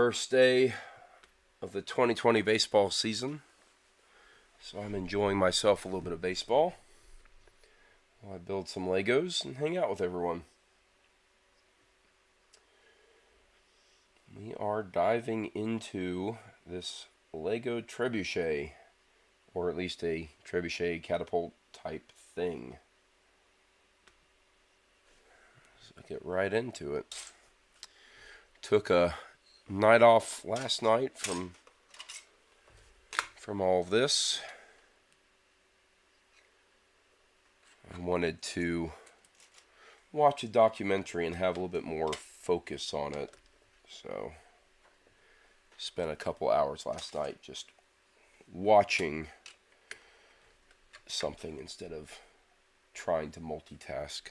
first day of the 2020 baseball season, so I'm enjoying myself a little bit of baseball while I build some Legos and hang out with everyone. We are diving into this Lego Trebuchet, or at least a Trebuchet catapult type thing. So I get right into it. Took a night off last night from all of this. I wanted to watch a documentary and have a little bit more focus on it. So spent a couple hours last night just watching something instead of trying to multitask.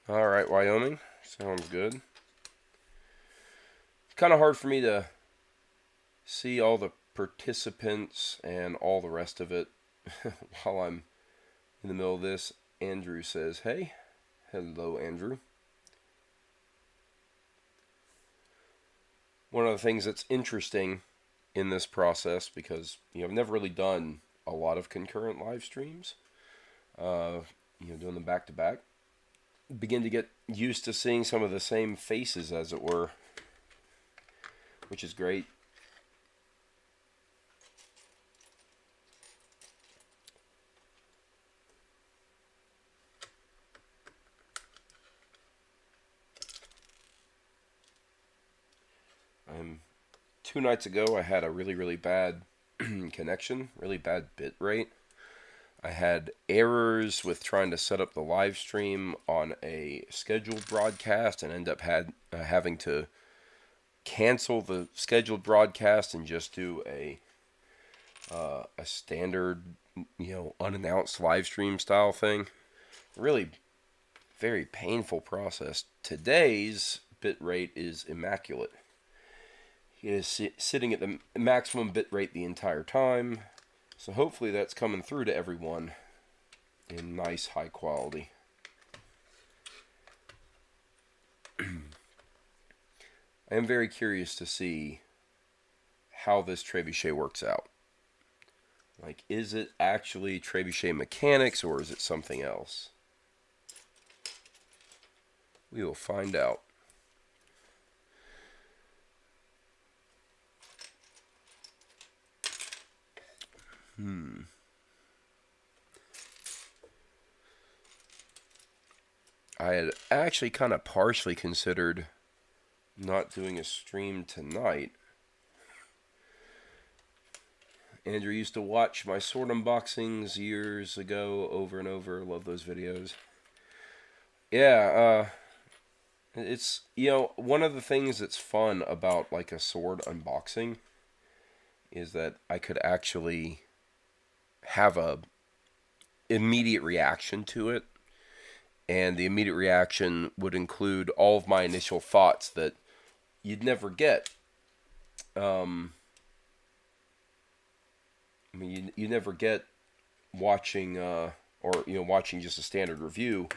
Alright, Wyoming. Sounds good. It's kind of hard for me to see all the participants and all the rest of it while I'm in the middle of this. Andrew says, hey. Hello, Andrew. One of the things that's interesting in this process, because I've never really done a lot of concurrent live streams, doing them back to back, begin to get used to seeing some of the same faces, as it were, which is great. Two nights ago, I had a really bad connection, really bad bit rate. I had errors with trying to set up the live stream on a scheduled broadcast and end up having to cancel the scheduled broadcast and just do a standard, unannounced live stream style thing. Really very painful process. Today's bit rate is immaculate. It is sitting at the maximum bit rate the entire time. So hopefully that's coming through to everyone in nice high quality. I am very curious to see how this trebuchet works out. Like, is it actually trebuchet mechanics or is it something else? We will find out. I had actually kind of partially considered not doing a stream tonight. Andrew used to watch my sword unboxings years ago over and over. Love those videos. Yeah, it's, one of the things that's fun about like a sword unboxing is that I could actually have a immediate reaction to it, and the immediate reaction would include all of my initial thoughts that you'd never get. You never get watching watching just a standard review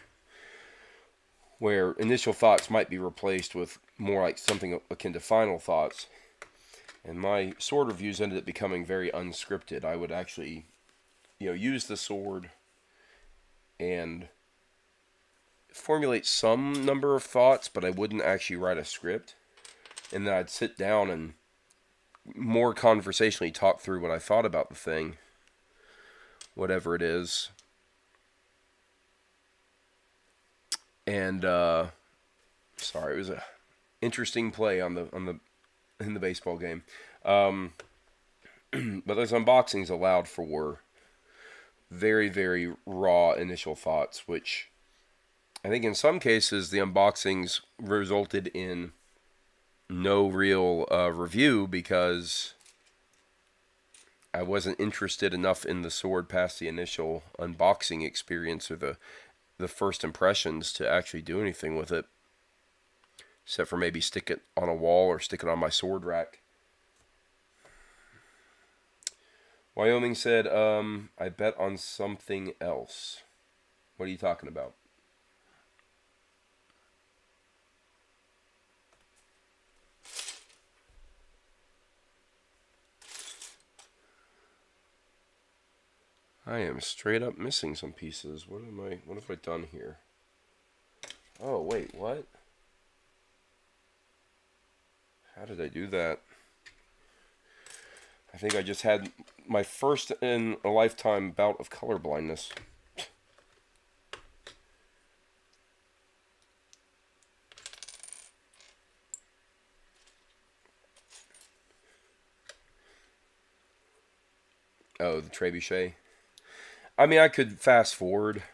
where initial thoughts might be replaced with more like something akin to final thoughts. And my sword reviews ended up becoming very unscripted. I would actually use the sword and formulate some number of thoughts, but I wouldn't actually write a script. And then I'd sit down and more conversationally talk through what I thought about the thing, whatever it is. And sorry, it was a interesting play in the baseball game. But those unboxings allowed for very, very raw initial thoughts, which I think in some cases the unboxings resulted in no real review because I wasn't interested enough in the sword past the initial unboxing experience or the first impressions to actually do anything with it, except for maybe stick it on a wall or stick it on my sword rack. Wyoming said, I bet on something else. What are you talking about? I am straight up missing some pieces. What have I done here? Oh, wait, what? How did I do that? I think I just had my first in a lifetime bout of color blindness. Oh, the Trebuchet. I mean, I could fast forward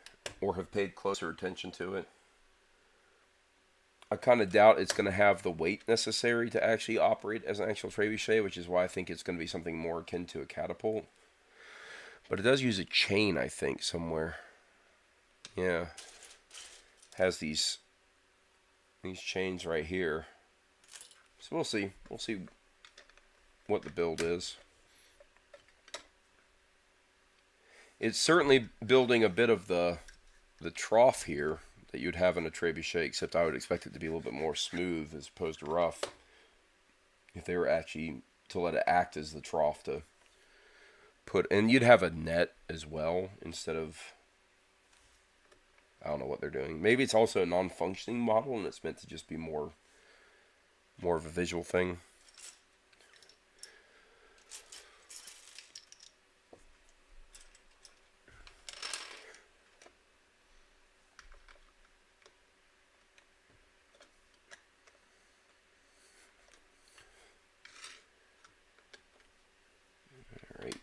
or have paid closer attention to it. I kind of doubt it's going to have the weight necessary to actually operate as an actual trebuchet, which is why I think it's going to be something more akin to a catapult. But it does use a chain, I think, somewhere. Yeah. Has these chains right here. So we'll see. We'll see what the build is. It's certainly building a bit of the trough here that you'd have in a trebuchet, except I would expect it to be a little bit more smooth as opposed to rough. If they were actually to let it act as the trough to put, and you'd have a net as well instead of, I don't know what they're doing. Maybe it's also a non-functioning model and it's meant to just be more of a visual thing. Alright.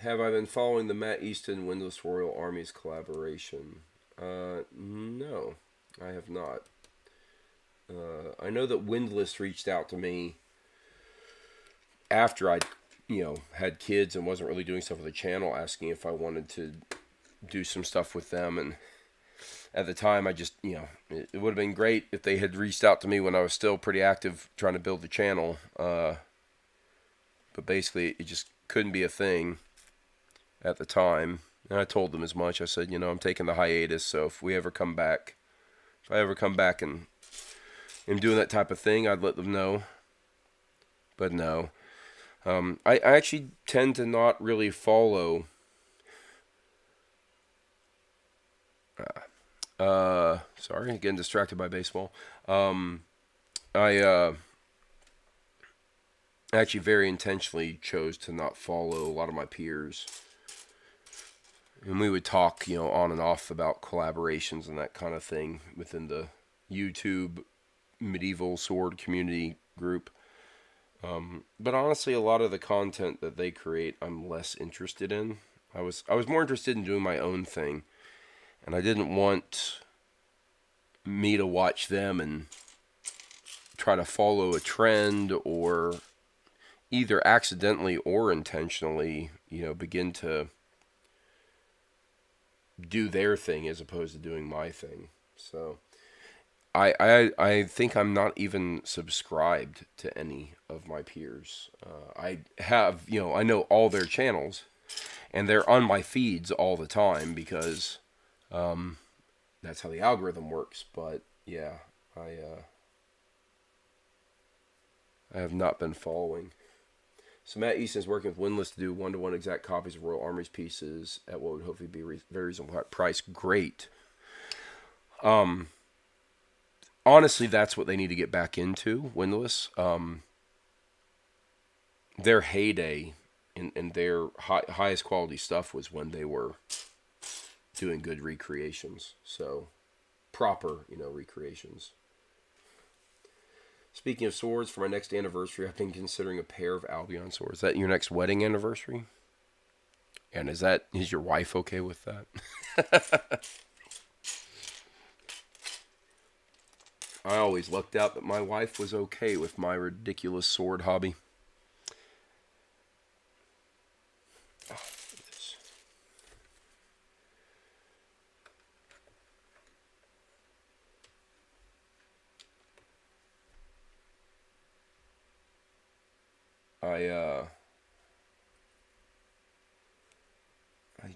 Have I been following the Matt Easton Windless Royal Armies collaboration? No, I have not. I know that Windless reached out to me after I, had kids and wasn't really doing stuff with the channel, asking if I wanted to do some stuff with them. And at the time, I just, it would have been great if they had reached out to me when I was still pretty active trying to build the channel. But basically, it just couldn't be a thing at the time. And I told them as much. I said, I'm taking the hiatus, so if I ever come back and am doing that type of thing, I'd let them know. But no. I actually tend to not really follow sorry, getting distracted by baseball. I actually very intentionally chose to not follow a lot of my peers. And we would talk, on and off about collaborations and that kind of thing within the YouTube medieval sword community group. But honestly, a lot of the content that they create, I'm less interested in. I was more interested in doing my own thing, and I didn't want me to watch them and try to follow a trend or either accidentally or intentionally, begin to do their thing as opposed to doing my thing. So I think I'm not even subscribed to any of my peers. I have, I know all their channels, and they're on my feeds all the time because that's how the algorithm works. But yeah, I have not been following. So Matt Easton is working with Windless to do 1-to-1 exact copies of Royal Army's pieces at what would hopefully be very reasonable price. Great. Honestly, that's what they need to get back into, Windless. Their heyday and their highest quality stuff was when they were doing good recreations. So, proper, recreations. Speaking of swords, for my next anniversary, I've been considering a pair of Albion swords. Is that your next wedding anniversary? And is your wife okay with that? I always lucked out that my wife was okay with my ridiculous sword hobby. I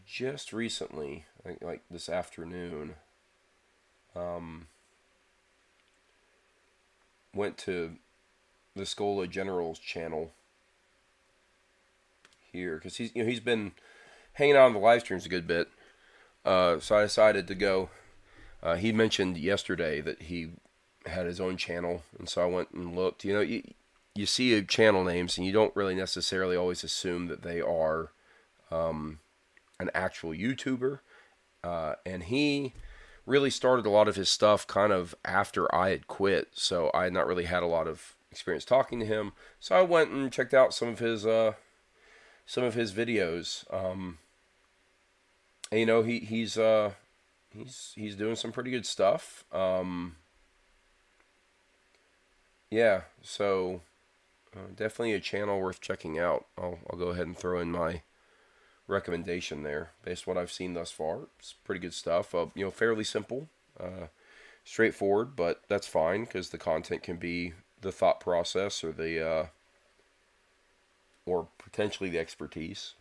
just recently, like this afternoon, um, went to the Scola General's channel here because he's been hanging out on the live streams a good bit. So I decided to go. He mentioned yesterday that he had his own channel, and so I went and looked. You see channel names, and you don't really necessarily always assume that they are an actual YouTuber. And he really started a lot of his stuff kind of after I had quit, so I had not really had a lot of experience talking to him. So I went and checked out some of his videos. And, he's doing some pretty good stuff. Yeah, so definitely a channel worth checking out. I'll go ahead and throw in my recommendation there based on what I've seen thus far. It's pretty good stuff. Fairly simple, straightforward, but that's fine because the content can be the thought process or the or potentially the expertise.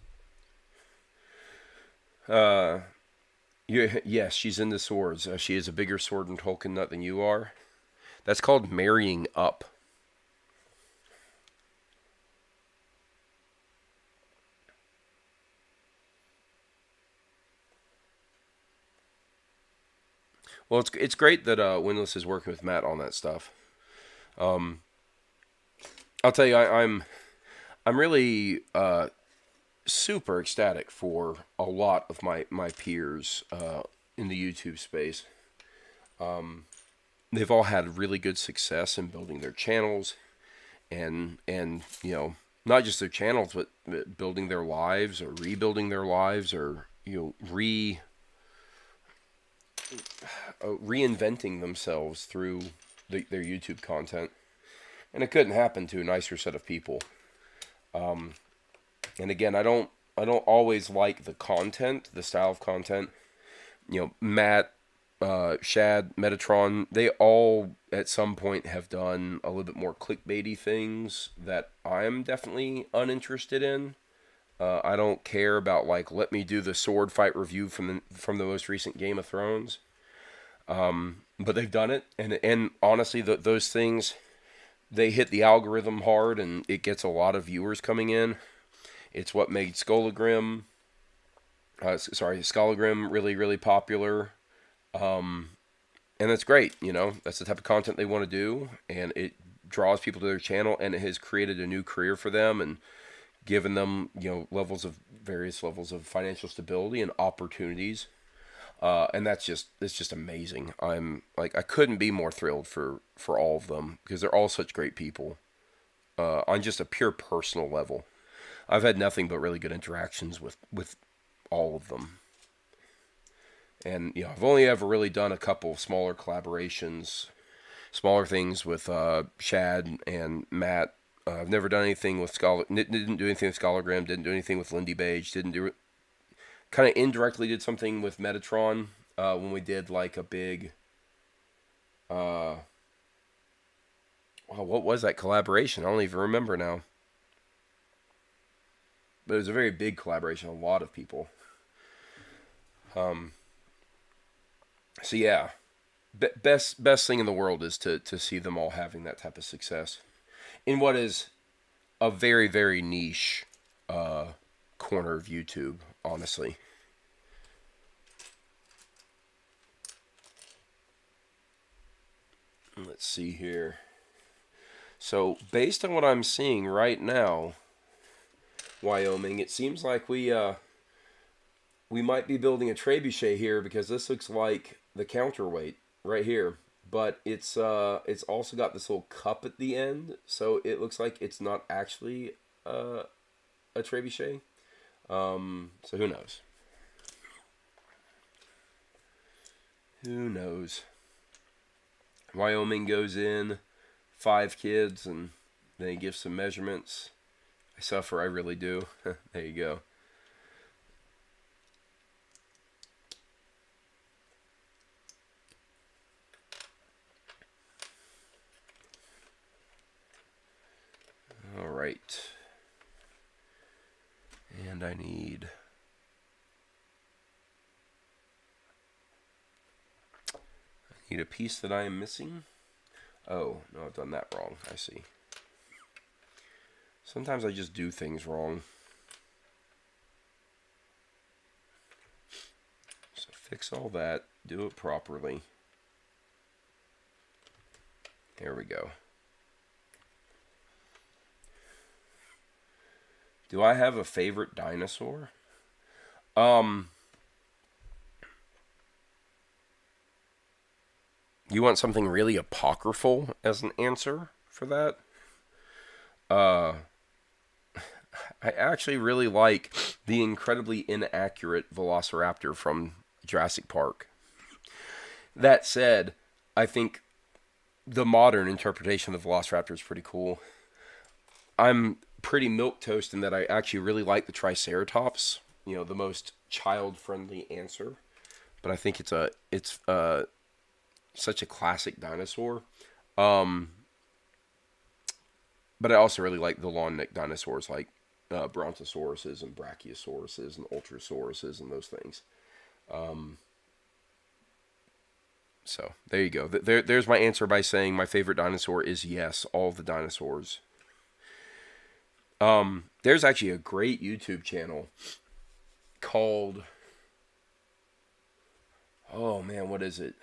Yes, she's into swords. She is a bigger sword and Tolkien nut than you are. That's called marrying up. Well, it's great that Windless is working with Matt on that stuff. Um, I'll tell you, I'm really super ecstatic for a lot of my peers in the YouTube space. They've all had really good success in building their channels, and not just their channels, but building their lives or rebuilding their lives or reinventing themselves through their YouTube content, and it couldn't happen to a nicer set of people. And again, I don't always like the content, the style of content. Matt, Shad, Metatron, they all at some point have done a little bit more clickbaity things that I'm definitely uninterested in. I don't care about let me do the sword fight review from the most recent Game of Thrones. But they've done it, and honestly, those things, they hit the algorithm hard, and it gets a lot of viewers coming in. It's what made Skolagrim really, really popular. And that's great, that's the type of content they want to do, and it draws people to their channel, and it has created a new career for them and given them, various levels of financial stability and opportunities. And it's just amazing. I couldn't be more thrilled for all of them because they're all such great people. On just a pure personal level, I've had nothing but really good interactions with all of them. And I've only ever really done a couple of smaller collaborations, smaller things with Shad and Matt. I've never done anything with didn't do anything with Scholagram, didn't do anything with Lindy Page, didn't do kind of indirectly did something with Metatron when we did a big what was that collaboration? I don't even remember now. But it was a very big collaboration, a lot of people. So yeah, best thing in the world is to see them all having that type of success in what is a very, very niche corner of YouTube, honestly. Let's see here. So based on what I'm seeing right now, Wyoming, it seems like we might be building a trebuchet here because this looks like the counterweight right here, but it's also got this little cup at the end, so it looks like it's not actually a trebuchet. So who knows? Who knows? Wyoming goes in, 5 kids, and then he gives some measurements. I suffer, I really do. There you go. All right. And I need a piece that I am missing. Oh, no, I've done that wrong. I see. Sometimes I just do things wrong. So fix all that. Do it properly. There we go. Do I have a favorite dinosaur? You want something really apocryphal as an answer for that? I actually really like the incredibly inaccurate Velociraptor from Jurassic Park. That said, I think the modern interpretation of the Velociraptor is pretty cool. I'm pretty milquetoast in that I actually really like the Triceratops. The most child-friendly answer. But I think it's such a classic dinosaur. But I also really like the long-necked dinosaurs like Brontosauruses and Brachiosauruses and Ultrasauruses and those things. So there you go. There's my answer by saying my favorite dinosaur is yes, all of the dinosaurs. There's actually a great YouTube channel called, oh man, what is it?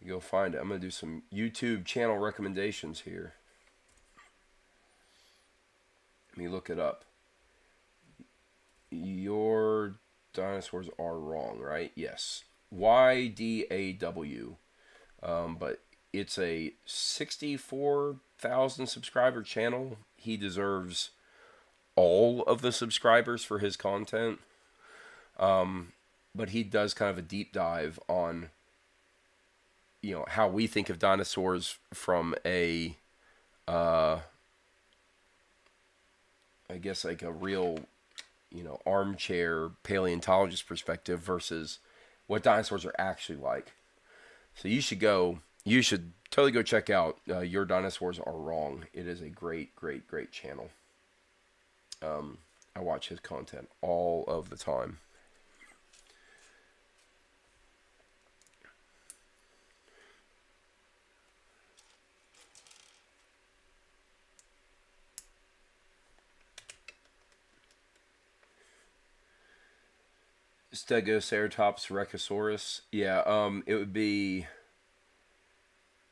Go find it. I'm going to do some YouTube channel recommendations here. Let me look it up. Your dinosaurs are wrong, right? Yes. YDAW. But it's a 64,000 subscriber channel. He deserves all of the subscribers for his content. But he does kind of a deep dive on how we think of dinosaurs from a I guess like a real armchair paleontologist perspective versus what dinosaurs are actually like. So you should totally go check out Your Dinosaurs Are Wrong. It is a great channel. I watch his content all of the time. Stegoceratops rechosaurus. Yeah, it would be.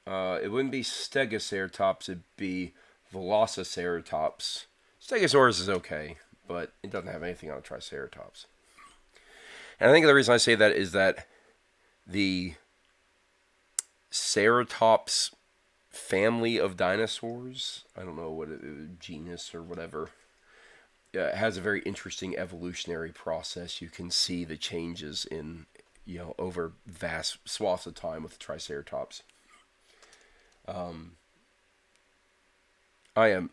It wouldn't be Stegoceratops. It'd be Velociceratops. Stegosaurus is okay, but it doesn't have anything on a Triceratops. And I think the reason I say that is that the Ceratops family of dinosaurs, I don't know what genus or whatever, has a very interesting evolutionary process. You can see the changes in, over vast swaths of time with the Triceratops. I am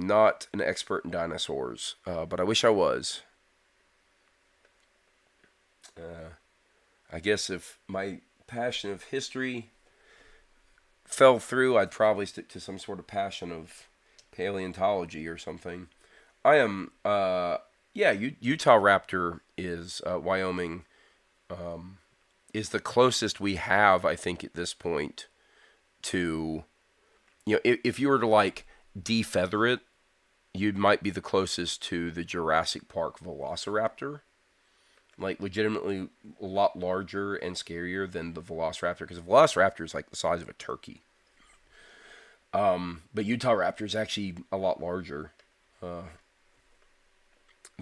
not an expert in dinosaurs, but I wish I was. I guess if my passion of history fell through, I'd probably stick to some sort of passion of paleontology or something. I am, Utah Raptor is Wyoming, is the closest we have, I think, at this point to, if you were to like defeather it, you might be the closest to the Jurassic Park Velociraptor. Like legitimately a lot larger and scarier than the Velociraptor, because the Velociraptor is like the size of a turkey. But Utah Raptor is actually a lot larger. The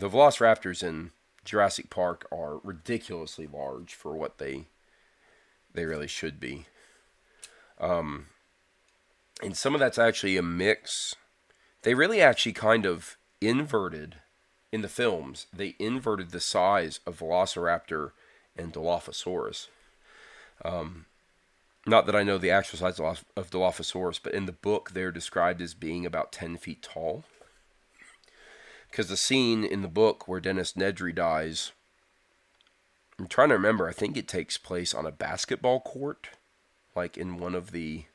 Velociraptors in Jurassic Park are ridiculously large for what they really should be. And some of that's actually a mix. They really actually kind of inverted, in the films, they inverted the size of Velociraptor and Dilophosaurus. Not that I know the actual size of Dilophosaurus, but in the book they're described as being about 10 feet tall. Because the scene in the book where Dennis Nedry dies, I'm trying to remember, I think it takes place on a basketball court, like in one of the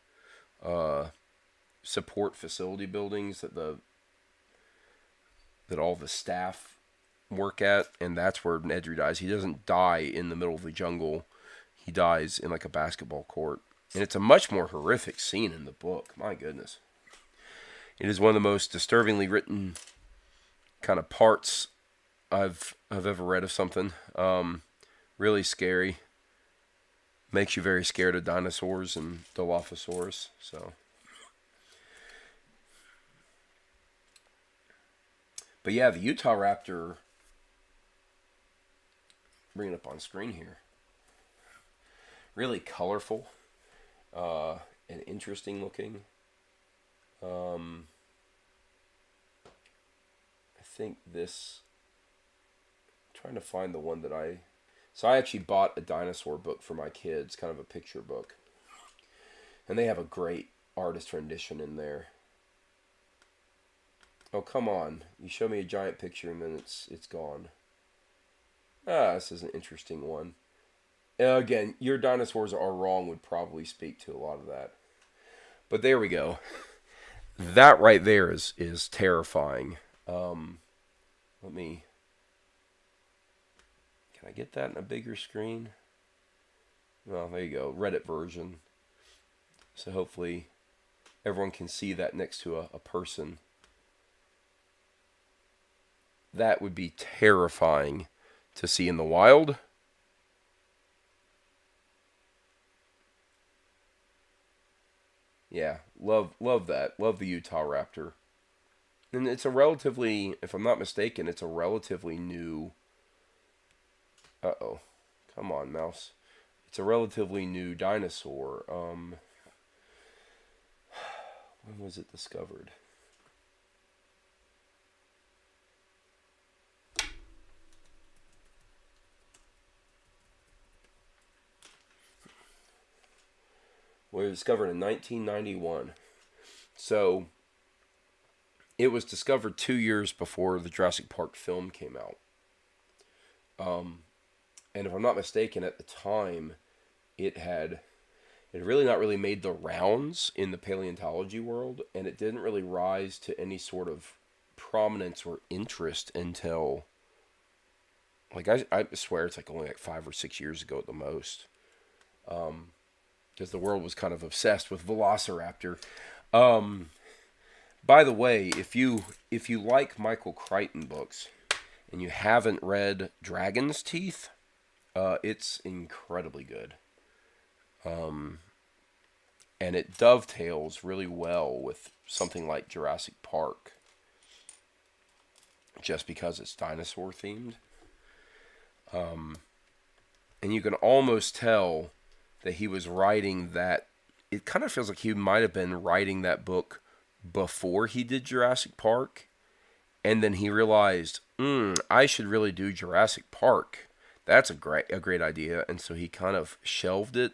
support facility buildings that that all the staff work at, and that's where Nedry dies. He doesn't die in the middle of the jungle. He dies in like a basketball court. And it's a much more horrific scene in the book. My goodness. It is one of the most disturbingly written kind of parts I've ever read of something. Really scary. Makes you very scared of dinosaurs and Dilophosaurus. So, but yeah, the Utah Raptor. Bring it up on screen here. Really colorful, and interesting looking. I think this. Trying to find the one that I. So I actually bought a dinosaur book for my kids, kind of a picture book, and they have a great artist rendition in there. Oh, come on! You show me a giant picture and then it's gone. Ah, this is an interesting one. Again, your dinosaurs are wrong would probably speak to a lot of that. But there we go. That right there is terrifying. Let me. Can I get that in a bigger screen? Oh, there you go. Reddit version. So hopefully everyone can see that next to a person. That would be terrifying to see in the wild. Yeah, love that. Love the Utah Raptor. And it's a relatively, if I'm not mistaken, it's a relatively new. Uh-oh. Come on, mouse. It's a relatively new dinosaur. When was it discovered? Well, it was discovered in 1991. So, it was discovered 2 years before the Jurassic Park film came out. And if I'm not mistaken, at the time, it had really not really made the rounds in the paleontology world, and it didn't really rise to any sort of prominence or interest until, like, I swear it's like only like 5 or 6 years ago at the most. Because the world was kind of obsessed with Velociraptor. By the way, if you like Michael Crichton books and you haven't read Dragon's Teeth, it's incredibly good. And it dovetails really well with something like Jurassic Park, just because it's dinosaur themed. And you can almost tell that he was writing that. It kind of feels like he might have been writing that book before he did Jurassic Park, and then he realized, I should really do Jurassic Park. That's a great idea, and so he kind of shelved it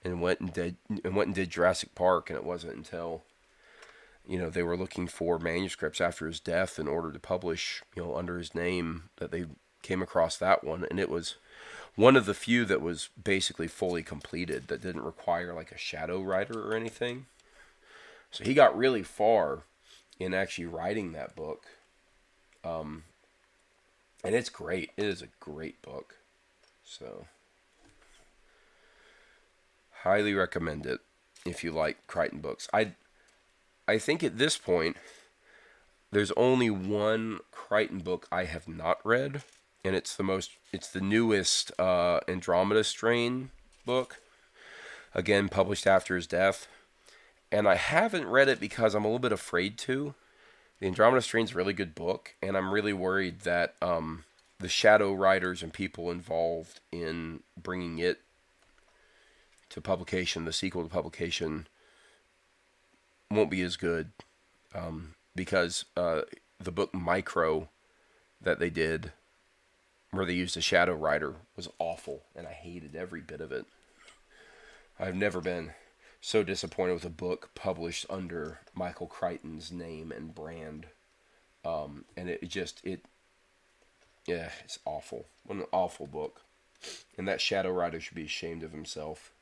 and went and did Jurassic Park. And it wasn't until they were looking for manuscripts after his death in order to publish under his name that they came across that one, and it was one of the few that was basically fully completed that didn't require like a shadow writer or anything. So he got really far in actually writing that book. And it's great. It is a great book. So, highly recommend it if you like Crichton books. I think at this point, there's only one Crichton book I have not read, and it's the newest Andromeda Strain book, again published after his death. And I haven't read it because I'm a little bit afraid to. The Andromeda Strain's a really good book, and I'm really worried that the shadow writers and people involved in bringing it to publication, the sequel to publication, won't be as good. Because the book Micro that they did, where they used a shadow writer, was awful, and I hated every bit of it. I've never been so disappointed with a book published under Michael Crichton's name and brand. And it's awful. What an awful book. And that shadow writer should be ashamed of himself.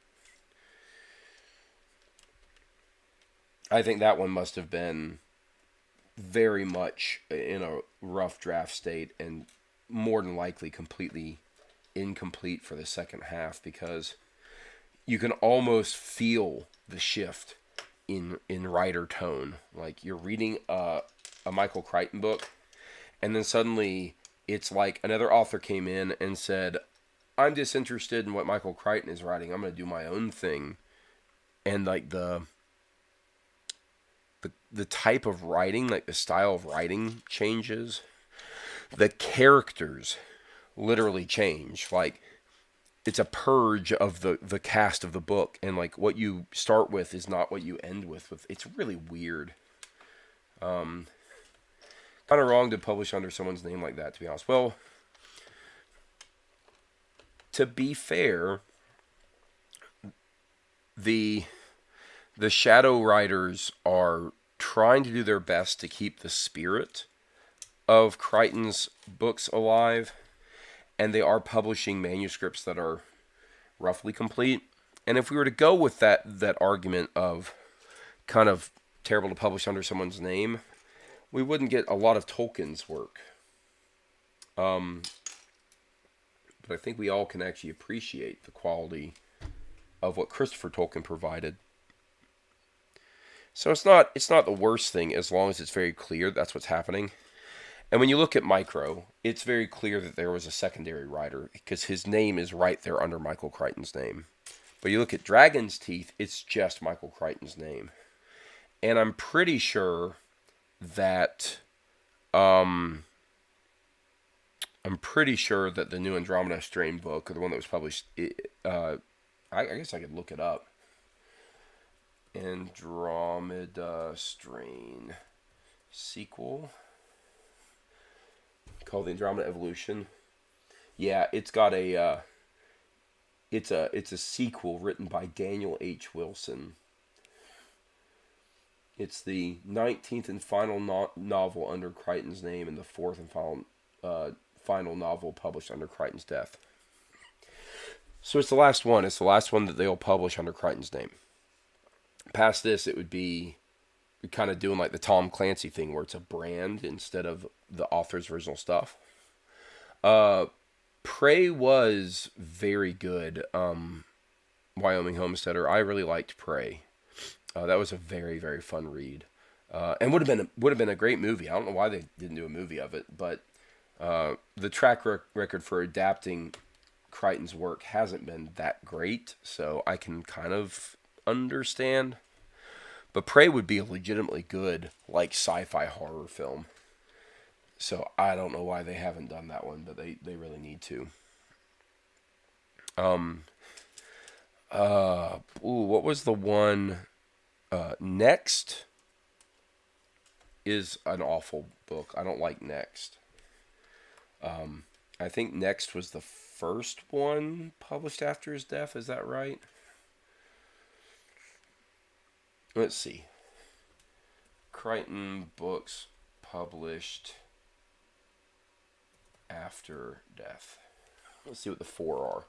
I think that one must have been very much in a rough draft state, and more than likely completely incomplete for the second half, because you can almost feel the shift in writer tone. Like you're reading a Michael Crichton book, and then suddenly it's like another author came in and said, I'm disinterested in what Michael Crichton is writing. I'm going to do my own thing. And like the type of writing, like the style of writing changes. The characters literally change. Like it's a purge of the cast of the book, and like what you start with is not what you end with. It's really weird. Kind of wrong to publish under someone's name like that, to be honest. Well, to be fair, the shadow writers are trying to do their best to keep the spirit of Crichton's books alive, and they are publishing manuscripts that are roughly complete. And if we were to go with that argument of kind of terrible to publish under someone's name, we wouldn't get a lot of Tolkien's work. But I think we all can actually appreciate the quality of what Christopher Tolkien provided. So it's not the worst thing, as long as it's very clear that's what's happening. And when you look at Micro, it's very clear that there was a secondary writer, because his name is right there under Michael Crichton's name. But you look at Dragon's Teeth, it's just Michael Crichton's name. And I'm pretty sure that the new Andromeda Strain book, or the one that was published, I guess I could look it up. Andromeda Strain sequel called the Andromeda Evolution. Yeah, it's got a it's a sequel written by Daniel H. Wilson. It's the 19th and final novel under Crichton's name, and the 4th and final novel published under Crichton's death. So it's the last one. It's the last one that they'll publish under Crichton's name. Past this, it would be kind of doing like the Tom Clancy thing, where it's a brand instead of the author's original stuff. Prey was very good. Wyoming Homesteader. I really liked Prey. That was a very, very fun read, and would have been a great movie. I don't know why they didn't do a movie of it, but the track record for adapting Crichton's work hasn't been that great, so I can kind of understand. But Prey would be a legitimately good, like, sci-fi horror film. So I don't know why they haven't done that one, but they really need to. What was the one? Next is an awful book. I don't like Next. I think Next was the first one published after his death. Is that right? Let's see. Crichton books published after death. Let's see what the 4 are.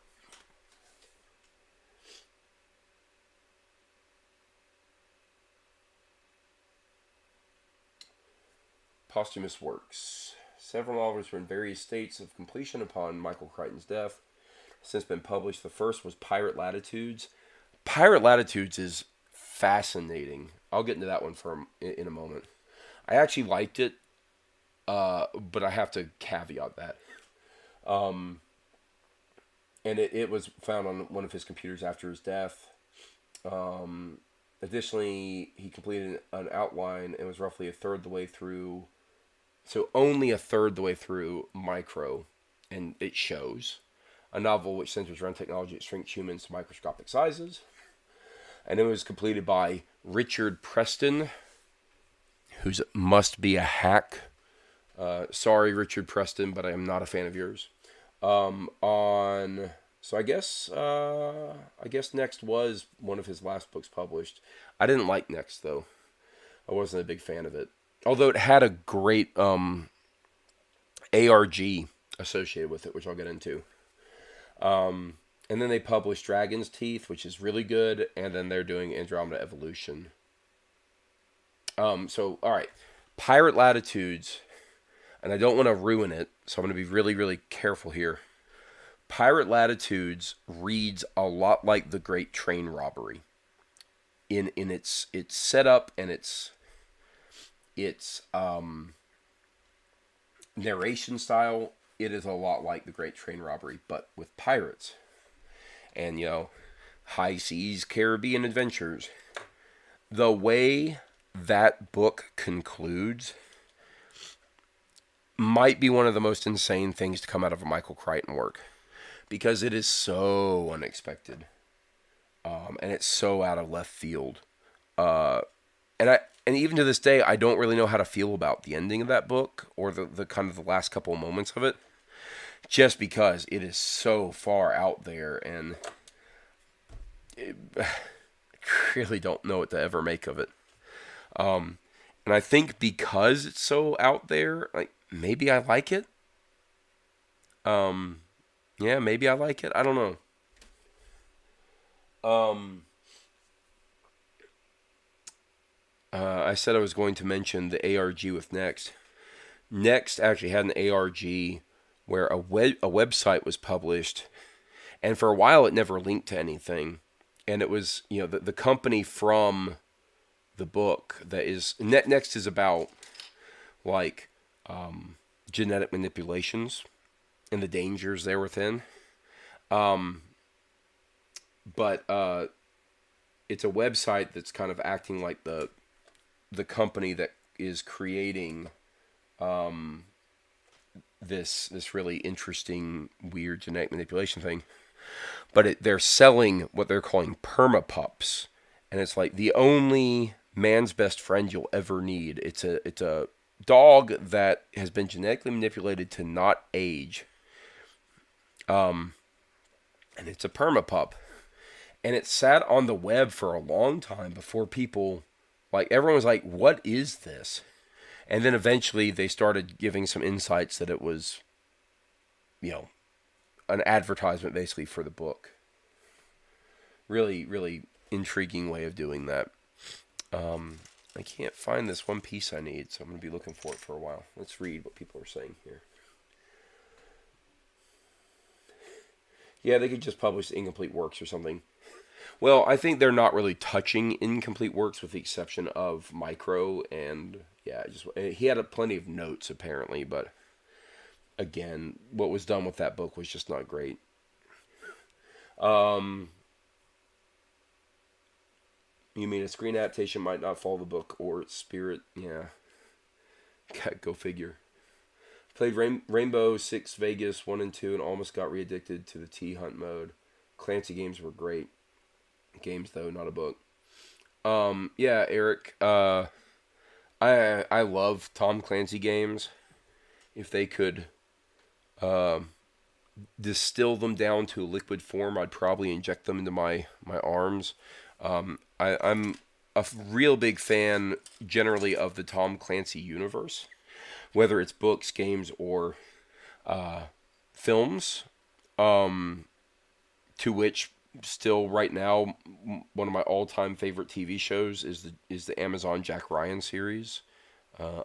Posthumous works. Several novels were in various states of completion upon Michael Crichton's death. Since been published. The first was Pirate Latitudes. Pirate Latitudes is fascinating. I'll get into that one in a moment. I actually liked it, but I have to caveat that. And it was found on one of his computers after his death. Additionally, he completed an outline and was roughly a third the way through. So only a third the way through Micro, and it shows. A novel which centers around technology that shrinks humans to microscopic sizes. And it was completed by Richard Preston, who must be a hack. Sorry, Richard Preston, but I am not a fan of yours. So I guess Next was one of his last books published. I didn't like Next, though. I wasn't a big fan of it. Although it had a great ARG associated with it, which I'll get into. And then they published Dragon's Teeth, which is really good, and then they're doing Andromeda Evolution. All right. Pirate Latitudes, and I don't want to ruin it, so I'm going to be really, really careful here. Pirate Latitudes reads a lot like The Great Train Robbery in its setup and its narration style. It is a lot like The Great Train Robbery, but with pirates and high seas Caribbean adventures. The way that book concludes might be one of the most insane things to come out of a Michael Crichton work, because it is so unexpected, and it's so out of left field. Uh, and even to this day, I don't really know how to feel about the ending of that book or the kind of the last couple of moments of it, just because it is so far out there, and I really don't know what to ever make of it. And I think because it's so out there, like maybe I like it. Yeah, maybe I like it. I don't know. Um, I said I was going to mention the ARG with Next. Next actually had an ARG where a website was published, and for a while it never linked to anything. And it was, the company from the book that is Next is about like genetic manipulations and the dangers there within. Um, but it's a website that's kind of acting like the company that is creating this really interesting weird genetic manipulation thing. But they're selling what they're calling permapups, and it's like the only man's best friend you'll ever need. It's a dog that has been genetically manipulated to not age. And it's a permapup. And it sat on the web for a long time before people, like, everyone was like, what is this? And then eventually they started giving some insights that it was, an advertisement basically for the book. Really, really intriguing way of doing that. I can't find this one piece I need, so I'm going to be looking for it for a while. Let's read what people are saying here. Yeah, they could just publish incomplete works or something. Well, I think they're not really touching incomplete works with the exception of Micro, and yeah, he had plenty of notes apparently, but again, what was done with that book was just not great. You mean a screen adaptation might not follow the book or its spirit? Yeah, go figure. Played Rainbow Six Vegas 1 and 2 and almost got re-addicted to the T-Hunt mode. Clancy games were great. Games, though, not a book. Yeah, Eric, I love Tom Clancy games. If they could distill them down to a liquid form, I'd probably inject them into my arms. I'm a real big fan, generally, of the Tom Clancy universe, whether it's books, games, or films. To which, still right now, one of my all-time favorite TV shows is the Amazon Jack Ryan series.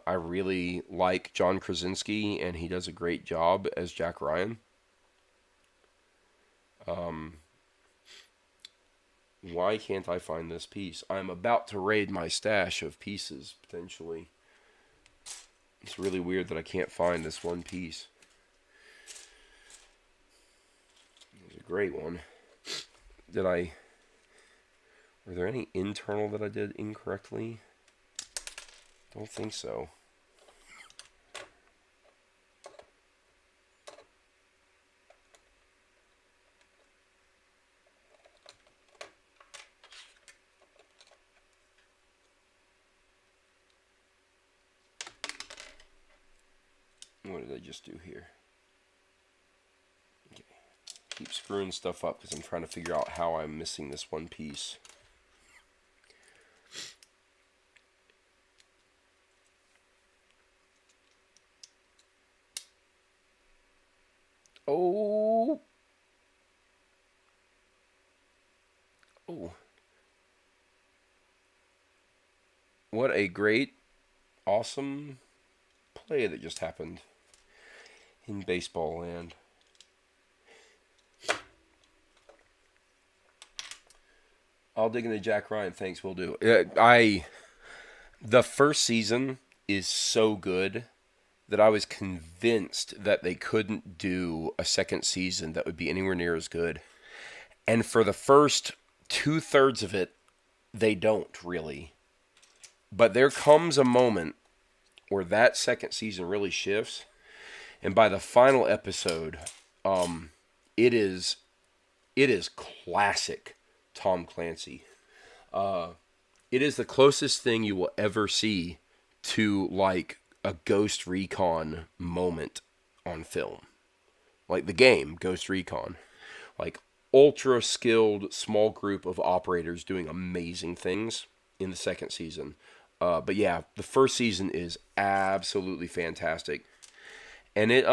I really like John Krasinski, and he does a great job as Jack Ryan. Why can't I find this piece? I'm about to raid my stash of pieces, potentially. It's really weird that I can't find this one piece. It's a great one. Were there any internal that I did incorrectly? Don't think so. What did I just do here? Okay. Keep screwing stuff up because I'm trying to figure out how I'm missing this one piece. Oh. Oh. What a great awesome play that just happened in baseball land. I'll dig into Jack Ryan. Thanks, we'll do. The first season is so good that I was convinced that they couldn't do a second season that would be anywhere near as good. And for the first 2/3 of it, they don't really. But there comes a moment where that second season really shifts, and by the final episode, um, it is it is classic Tom Clancy. It is the closest thing you will ever see to like a Ghost Recon moment on film, like the game Ghost Recon, like ultra skilled small group of operators doing amazing things in the second season. But yeah, the first season is absolutely fantastic, and it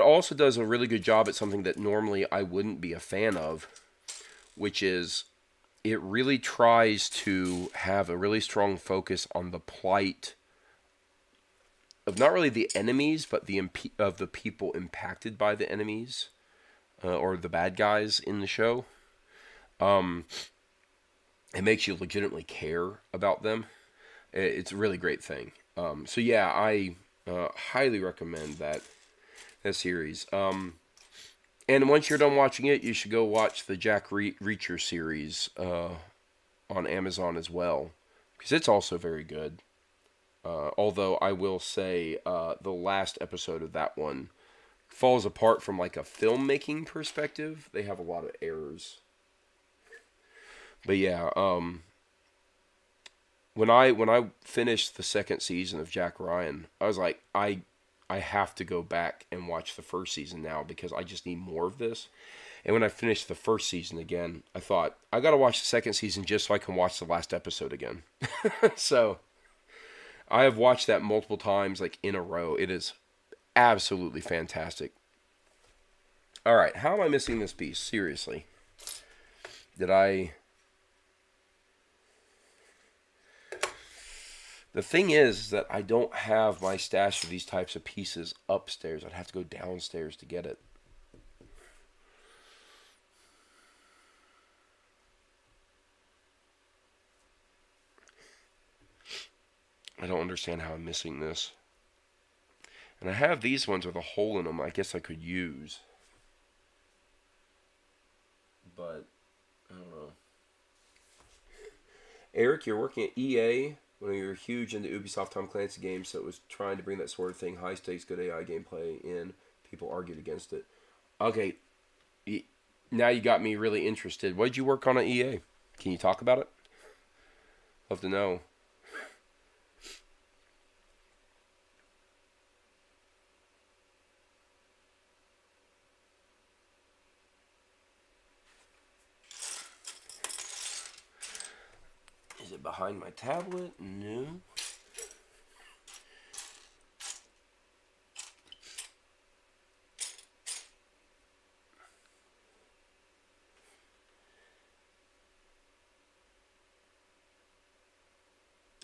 also does a really good job at something that normally I wouldn't be a fan of, which is it really tries to have a really strong focus on the plight of not really the enemies, but of the people impacted by the enemies or the bad guys in the show. Um, it makes you legitimately care about them. It's a really great thing. So yeah, I highly recommend that series. And once you're done watching it, you should go watch the Jack Reacher series on Amazon as well, because it's also very good. Although I will say the last episode of that one falls apart from like a filmmaking perspective. They have a lot of errors. But yeah, when I finished the second season of Jack Ryan, I was like, I have to go back and watch the first season now because I just need more of this. And when I finished the first season again, I thought I got to watch the second season just so I can watch the last episode again. So I have watched that multiple times, like in a row. It is absolutely fantastic. All right, how am I missing this piece? Seriously, did I? The thing is that I don't have my stash of these types of pieces upstairs. I'd have to go downstairs to get it. I don't understand how I'm missing this. And I have these ones with a hole in them I guess I could use. But, I don't know. Eric, you're working at EA when you're huge into Ubisoft Tom Clancy games, so it was trying to bring that sort of thing, high stakes, good AI gameplay in. People argued against it. Okay, now you got me really interested. What did you work on at EA? Can you talk about it? Love to know. Is it behind my tablet? No.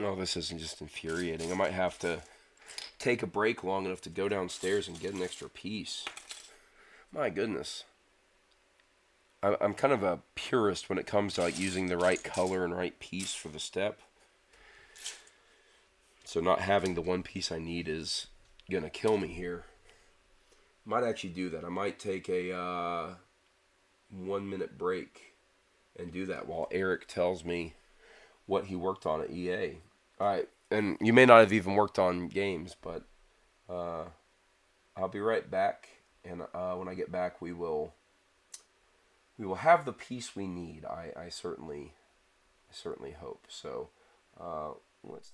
Oh, this isn't just infuriating. I might have to take a break long enough to go downstairs and get an extra piece. My goodness. I'm kind of a purist when it comes to like using the right color and right piece for the step. So not having the one piece I need is gonna kill me here. Might actually do that. I might take a 1 minute break and do that while Eric tells me what he worked on at EA. All right, and you may not have even worked on games, but uh, I'll be right back. And when I get back, we will have the piece we need. I certainly hope so. Uh, let's.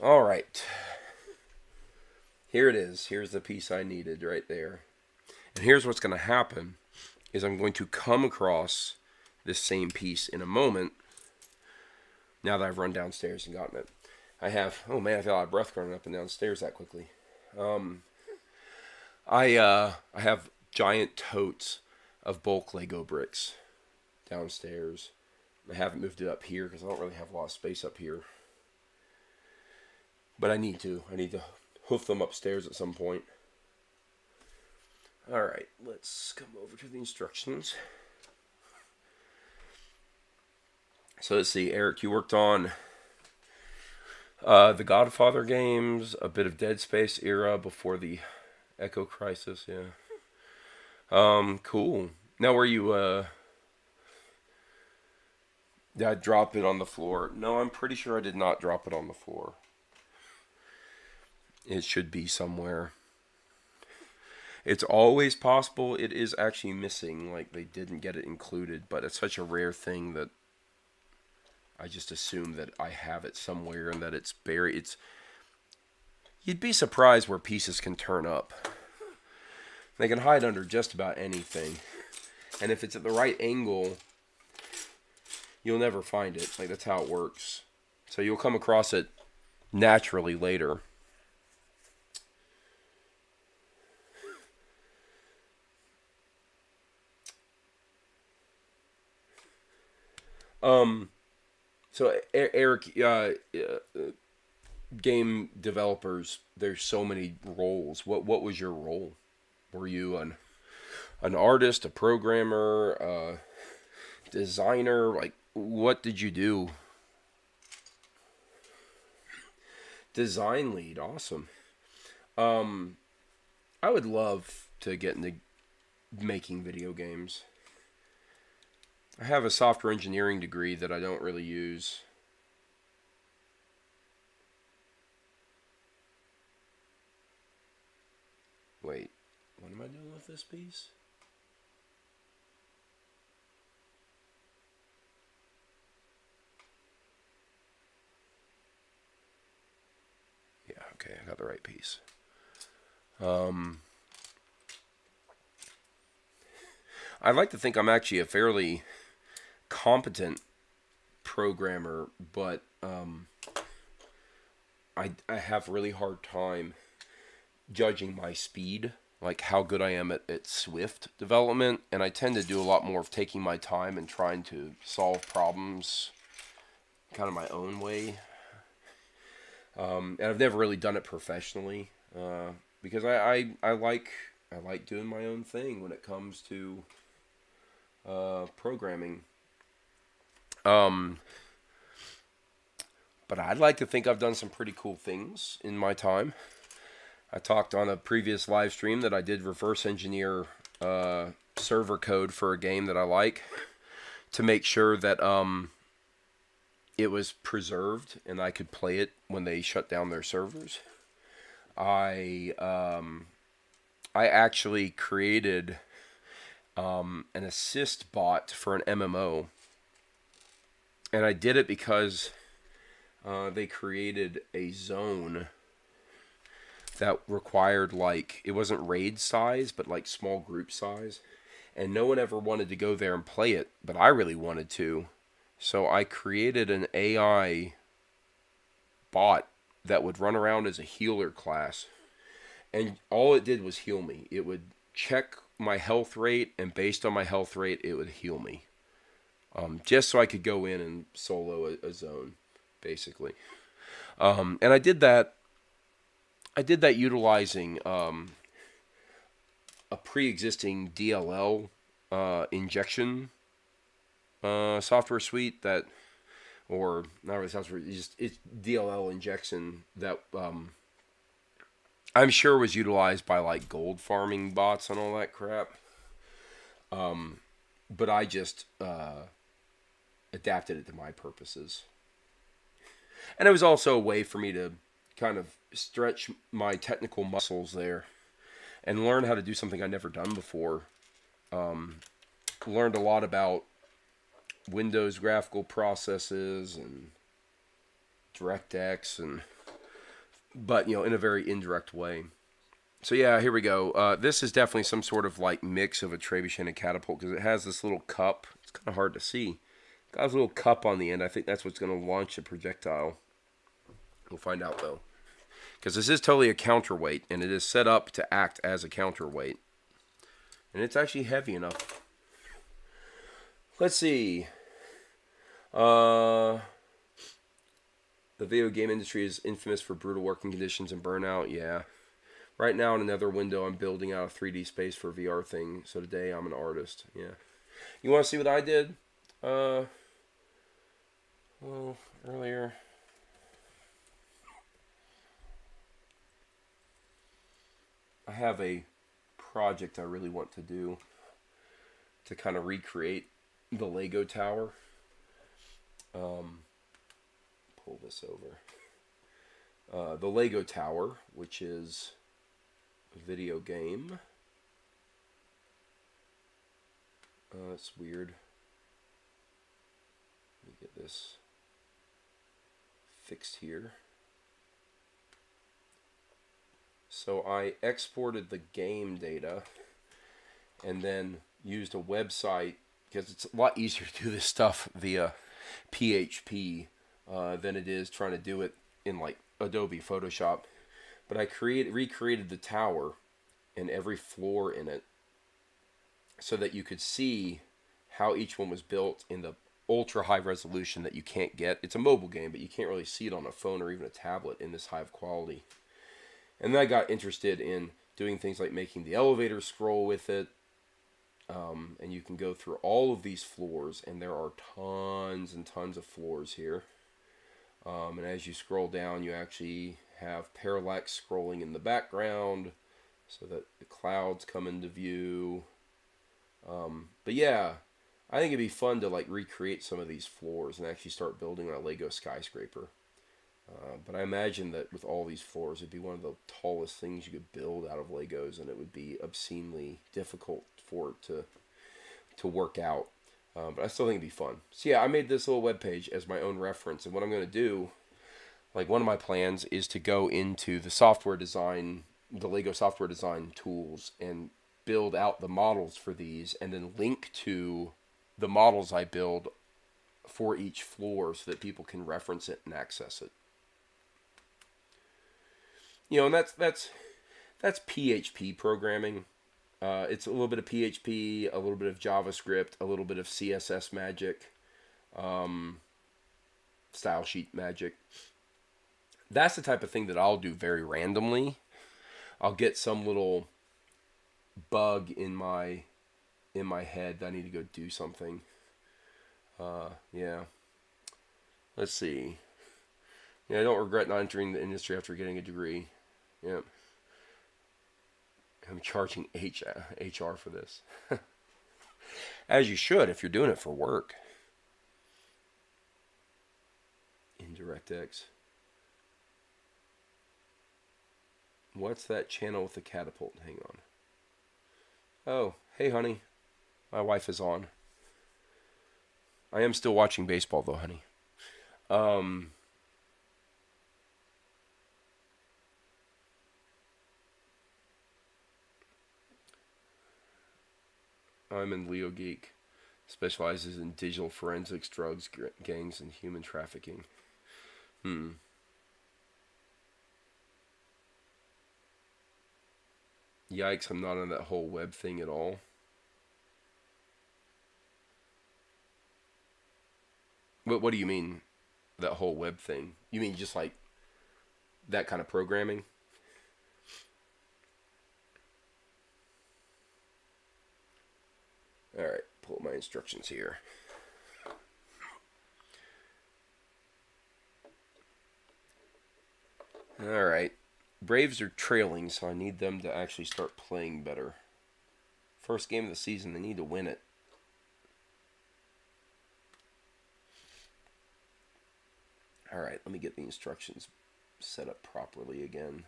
All right. Here it is. Here's the piece I needed right there. And here's what's going to happen is I'm going to come across this same piece in a moment now that I've run downstairs and gotten it. I have, oh man, I feel out of breath running up and downstairs that quickly. I have giant totes of bulk Lego bricks downstairs. I haven't moved it up here because I don't really have a lot of space up here. But I need to. I need to hoof them upstairs at some point. Alright, let's come over to the instructions. So let's see, Eric, you worked on the Godfather games, a bit of Dead Space era before the Echo Crisis, yeah. Cool. Now were you, did I drop it on the floor? No, I'm pretty sure I did not drop it on the floor. It should be somewhere. It's always possible it is actually missing, like they didn't get it included, but it's such a rare thing that I just assume that I have it somewhere and that it's buried. You'd be surprised where pieces can turn up. They can hide under just about anything. And if it's at the right angle, you'll never find it. Like, that's how it works. So you'll come across it naturally later. So Eric, game developers, there's so many roles. What was your role? Were you an artist, a programmer, a designer? Like, what did you do? Design lead, awesome. I would love to get into making video games. I have a software engineering degree that I don't really use. Wait, what am I doing with this piece? Yeah, okay, I got the right piece. I'd like to think I'm actually a fairly competent programmer, but I have a really hard time judging my speed, like how good I am at Swift development, and I tend to do a lot more of taking my time and trying to solve problems kind of my own way. And I've never really done it professionally because I like doing my own thing when it comes to programming. But I'd like to think I've done some pretty cool things in my time. I talked on a previous live stream that I did reverse engineer server code for a game that I like to make sure that it was preserved and I could play it when they shut down their servers. I actually created an assist bot for an MMO, and I did it because they created a zone that required, like, it wasn't raid size, but like small group size, and no one ever wanted to go there and play it, but I really wanted to. So I created an AI bot that would run around as a healer class, and all it did was heal me. It would check my health rate, and based on my health rate, it would heal me. Just so I could go in and solo a zone, basically. And I did that utilizing a pre-existing DLL injection software suite that, or not really software, it's DLL injection that I'm sure was utilized by like gold farming bots and all that crap. But I just adapted it to my purposes. And it was also a way for me to kind of stretch my technical muscles there and learn how to do something I'd never done before. Learned a lot about Windows graphical processes and DirectX and but in a very indirect way. So yeah, here we go. This is definitely some sort of like mix of a trebuchet and a catapult because it has this little cup. It's kind of hard to see. It got a little cup on the end. I think that's what's going to launch the projectile. We'll find out though, because this is totally a counterweight, and it is set up to act as a counterweight, and it's actually heavy enough. Let's see. The video game industry is infamous for brutal working conditions and burnout. Yeah. Right now in another window, I'm building out a 3D space for a VR thing. So today I'm an artist. Yeah. You want to see what I did? Well, earlier. I have a project I really want to do to kind of recreate the Lego tower. Pull this over. The Lego tower, which is a video game. That's weird. Let me get this fixed here. So I exported the game data and then used a website because it's a lot easier to do this stuff via PHP than it is trying to do it in like Adobe Photoshop. But I recreated the tower and every floor in it so that you could see how each one was built in the ultra high resolution that you can't get. It's a mobile game, but you can't really see it on a phone or even a tablet in this high of quality. And then I got interested in doing things like making the elevator scroll with it. And you can go through all of these floors, and there are tons and tons of floors here. And as you scroll down, you actually have parallax scrolling in the background so that the clouds come into view. But yeah, I think it'd be fun to like recreate some of these floors and actually start building a Lego skyscraper. But I imagine that with all these floors, it'd be one of the tallest things you could build out of Legos, and it would be obscenely difficult for it to work out. But I still think it'd be fun. So yeah, I made this little webpage as my own reference, and what I'm going to do, like one of my plans, is to go into the software design, the Lego software design tools, and build out the models for these, and then link to the models I build for each floor so that people can reference it and access it. And that's PHP programming. It's a little bit of PHP, a little bit of JavaScript, a little bit of CSS magic, style sheet magic. That's the type of thing that I'll do very randomly. I'll get some little bug in my head that I need to go do something. Yeah. Let's see. Yeah, I don't regret not entering the industry after getting a degree. Yeah. I'm charging HR for this. As you should if you're doing it for work. Indirect X. What's that channel with the catapult? Hang on. Oh, hey honey. My wife is on. I am still watching baseball though, honey. I'm in Leo Geek. Specializes in digital forensics, drugs, gangs, and human trafficking. Yikes, I'm not on that whole web thing at all. What do you mean, that whole web thing? You mean just like that kind of programming? Alright, pull up my instructions here. Alright. Braves are trailing, so I need them to actually start playing better. First game of the season, they need to win it. Alright, let me get the instructions set up properly again.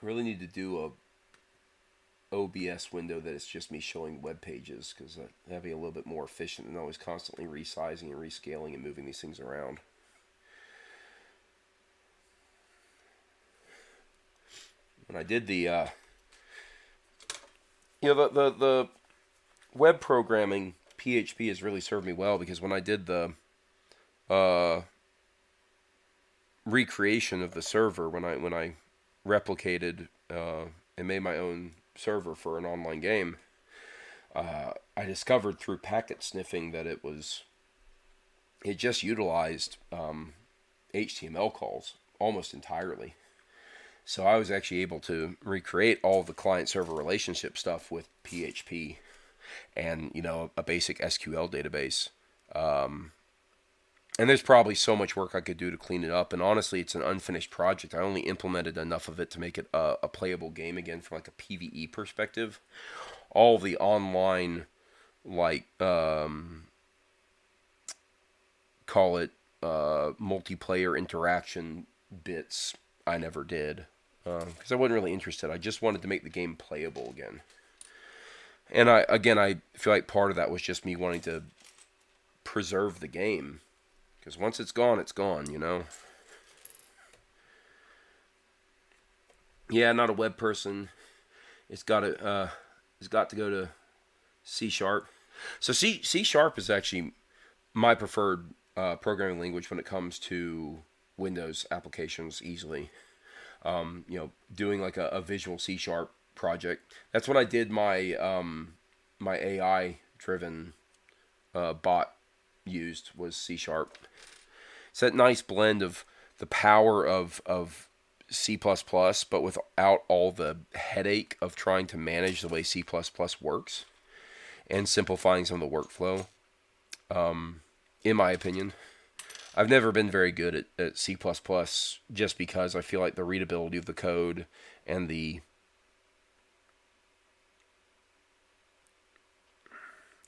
I really need to do a OBS window that is just me showing web pages, because that'd be a little bit more efficient than always constantly resizing and rescaling and moving these things around. when I did the the web programming, PHP has really served me well, because when I did the uh, recreation of the server, when I replicated and made my own server for an online game, I discovered through packet sniffing that it just utilized HTML calls almost entirely. So I was actually able to recreate all of the client-server relationship stuff with PHP and, a basic SQL database. And there's probably so much work I could do to clean it up. And honestly, it's an unfinished project. I only implemented enough of it to make it a playable game again from like a PvE perspective. All the online, like, call it multiplayer interaction bits, I never did. Because I wasn't really interested. I just wanted to make the game playable again. And I feel like part of that was just me wanting to preserve the game. Because once it's gone, it's gone. Yeah, not a web person. It's got to go to C sharp. So C sharp is actually my preferred programming language when it comes to Windows applications easily. Doing like a visual C sharp project. That's what I did my AI driven bot used was C sharp. It's that nice blend of the power of C++, but without all the headache of trying to manage the way C++ works, and simplifying some of the workflow. In my opinion, I've never been very good at C++, just because I feel like the readability of the code and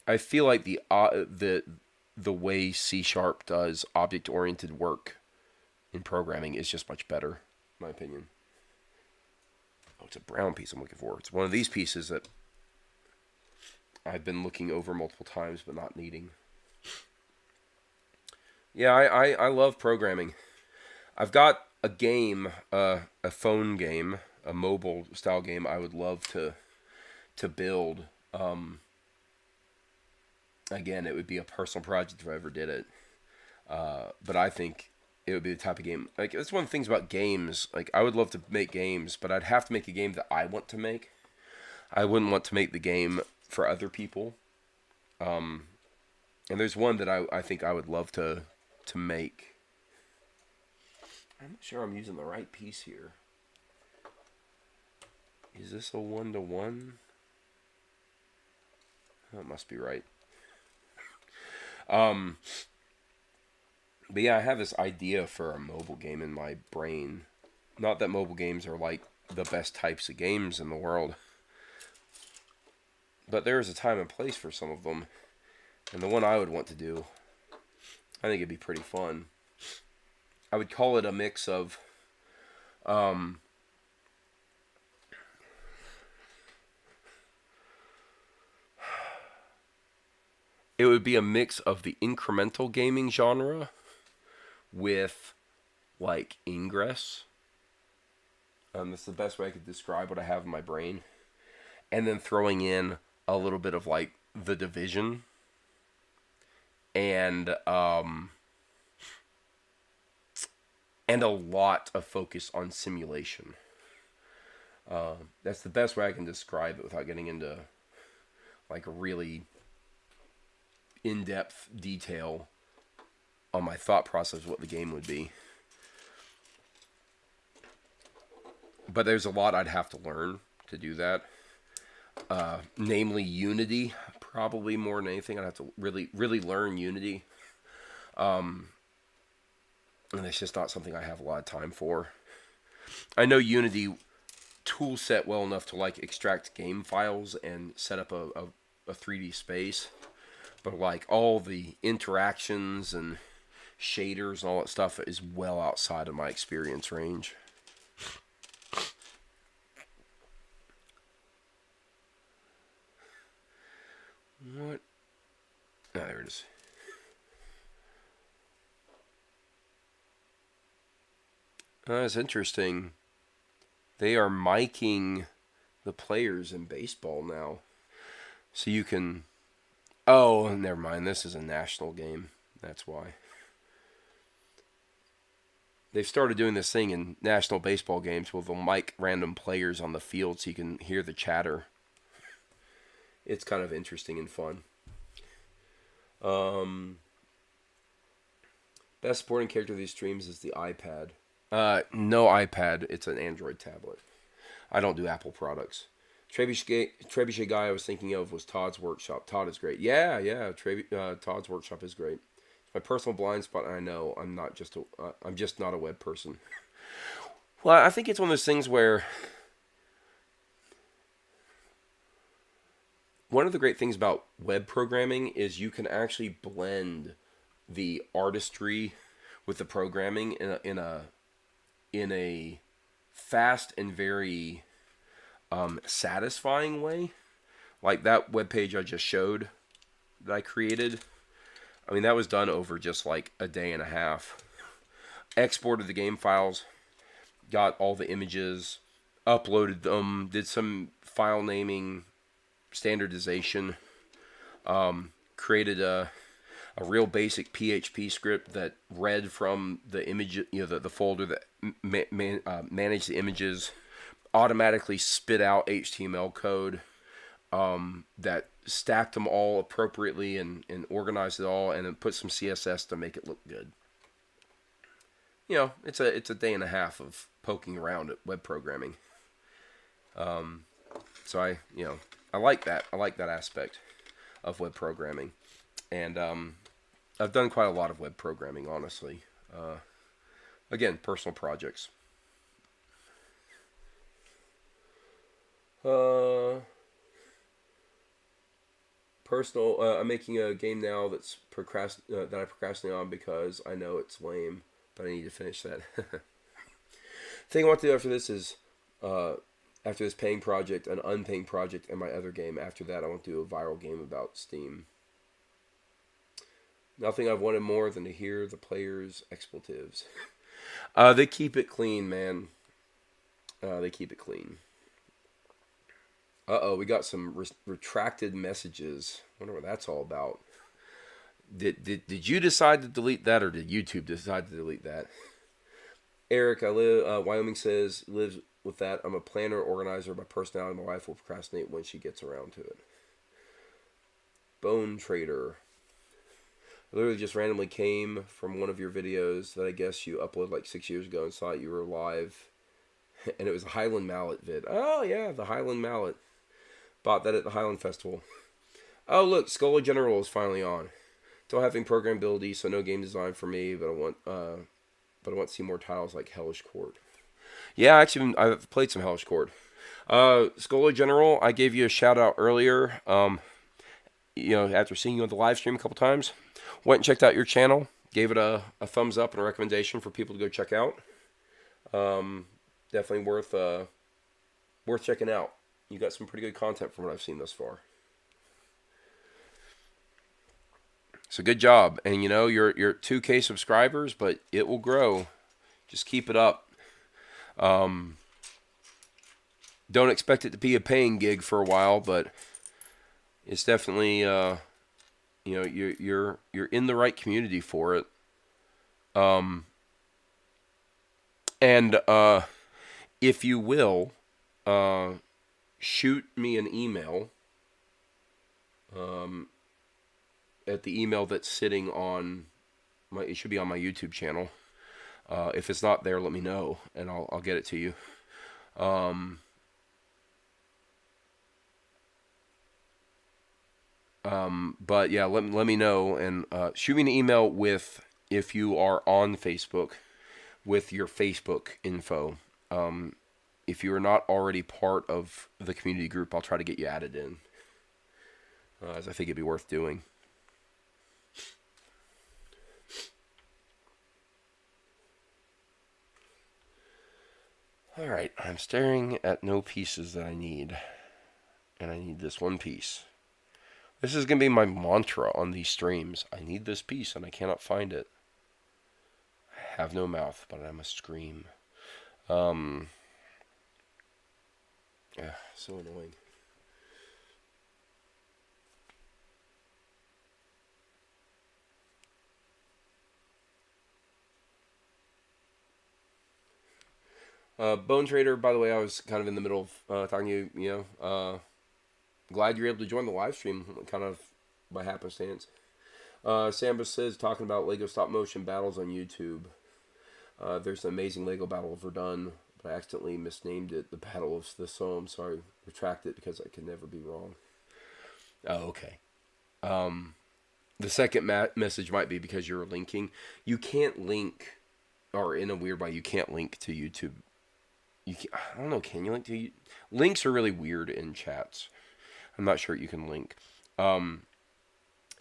I feel like the way C sharp does object-oriented work in programming is just much better, in my opinion. Oh, it's a brown piece I'm looking for. It's one of these pieces that I've been looking over multiple times but not needing. Yeah, I love programming. I've got a game, a phone game, a mobile style game I would love to build. Again, it would be a personal project if I ever did it. But I think it would be the type of game. Like, that's one of the things about games. Like, I would love to make games, but I'd have to make a game that I want to make. I wouldn't want to make the game for other people. And there's one that I think I would love to make. I'm not sure I'm using the right piece here. Is this a 1-to-1? Oh, it must be right. But yeah, I have this idea for a mobile game in my brain. Not that mobile games are like the best types of games in the world, but there is a time and place for some of them. And the one I would want to do, I think it'd be pretty fun. I would call it a mix of it would be a mix of the incremental gaming genre with like Ingress. That's the best way I could describe what I have in my brain. And then throwing in a little bit of like The Division and a lot of focus on simulation. That's the best way I can describe it without getting into like a really in-depth detail on my thought process of what the game would be. But there's a lot I'd have to learn to do that. Namely Unity, probably more than anything. I'd have to really learn Unity. And it's just not something I have a lot of time for. I know Unity tool set well enough to like extract game files and set up a 3D space. But like all the interactions and shaders and all that stuff is well outside of my experience range. What? Ah, there it is. That's interesting. They are miking the players in baseball now. So you can. Oh, never mind. This is a national game. That's why. They've started doing this thing in national baseball games where they'll mic random players on the field so you can hear the chatter. It's kind of interesting and fun. Best supporting character of these streams is the iPad. No iPad. It's an Android tablet. I don't do Apple products. Trebuchet guy I was thinking of was Todd's Workshop. Todd is great. Yeah. Todd's Workshop is great. My personal blind spot. I know I'm just not a web person. Well, I think it's one of those things where one of the great things about web programming is you can actually blend the artistry with the programming in a fast and very satisfying way. That web page I just showed that I created. I mean, that was done over just like a day and a half. Exported the game files, got all the images, uploaded them, did some file naming, standardization, created a real basic PHP script that read from the image, the folder that managed the images, automatically spit out HTML code that stacked them all appropriately and organized it all, and then put some CSS to make it look good. It's a day and a half of poking around at web programming. So I like that. I like that aspect of web programming, and I've done quite a lot of web programming, honestly. Again, personal projects. I'm making a game now that I procrastinate on because I know it's lame, but I need to finish that. Thing I want to do after this is, after this paying project, an unpaying project, and my other game. After that, I want to do a viral game about Steam. Nothing I've wanted more than to hear the players' expletives. They keep it clean, man. They keep it clean. We got some retracted messages. Wonder what that's all about. Did you decide to delete that, or did YouTube decide to delete that? Eric, Wyoming says, lives with that. I'm a planner, organizer. My personality, my wife will procrastinate when she gets around to it. Bone Trader. I literally just randomly came from one of your videos that I guess you uploaded like 6 years ago and saw you were live. And it was a Highland Mallet vid. Oh, yeah, the Highland Mallet. Bought that at the Highland Festival. Oh, look, Scholar General is finally on. Still having programmability, so no game design for me, but I want to see more titles like Hellish Court. Yeah, actually, I've played some Hellish Court. Scholar General, I gave you a shout out earlier. After seeing you on the live stream a couple times, went and checked out your channel. Gave it a thumbs up and a recommendation for people to go check out. Definitely worth checking out. You got some pretty good content from what I've seen thus far. So good job. And you're 2K subscribers, but it will grow. Just keep it up. Don't expect it to be a paying gig for a while, but it's definitely you're in the right community for it. And if you will, shoot me an email at the email that's sitting on it should be on my YouTube channel. If it's not there, let me know and I'll get it to you. But yeah, let me know and shoot me an email with, if you are on Facebook, with your Facebook info. If you are not already part of the community group, I'll try to get you added in, as I think it'd be worth doing. Alright, I'm staring at no pieces that I need. And I need this one piece. This is going to be my mantra on these streams. I need this piece and I cannot find it. I have no mouth, but I must scream. So annoying. Bone Trader, by the way, I was kind of in the middle of talking to you. Glad you're able to join the live stream, kind of by happenstance. Samba says, talking about Lego stop motion battles on YouTube. There's an amazing Lego battle of Verdun, but I accidentally misnamed it the Battle of the Somme. Sorry, retract it because I can never be wrong. Oh, okay. The second message might be because you're linking. You can't link, or in a weird way, you can't link to YouTube. I don't know, can you link to links are really weird in chats. I'm not sure you can link.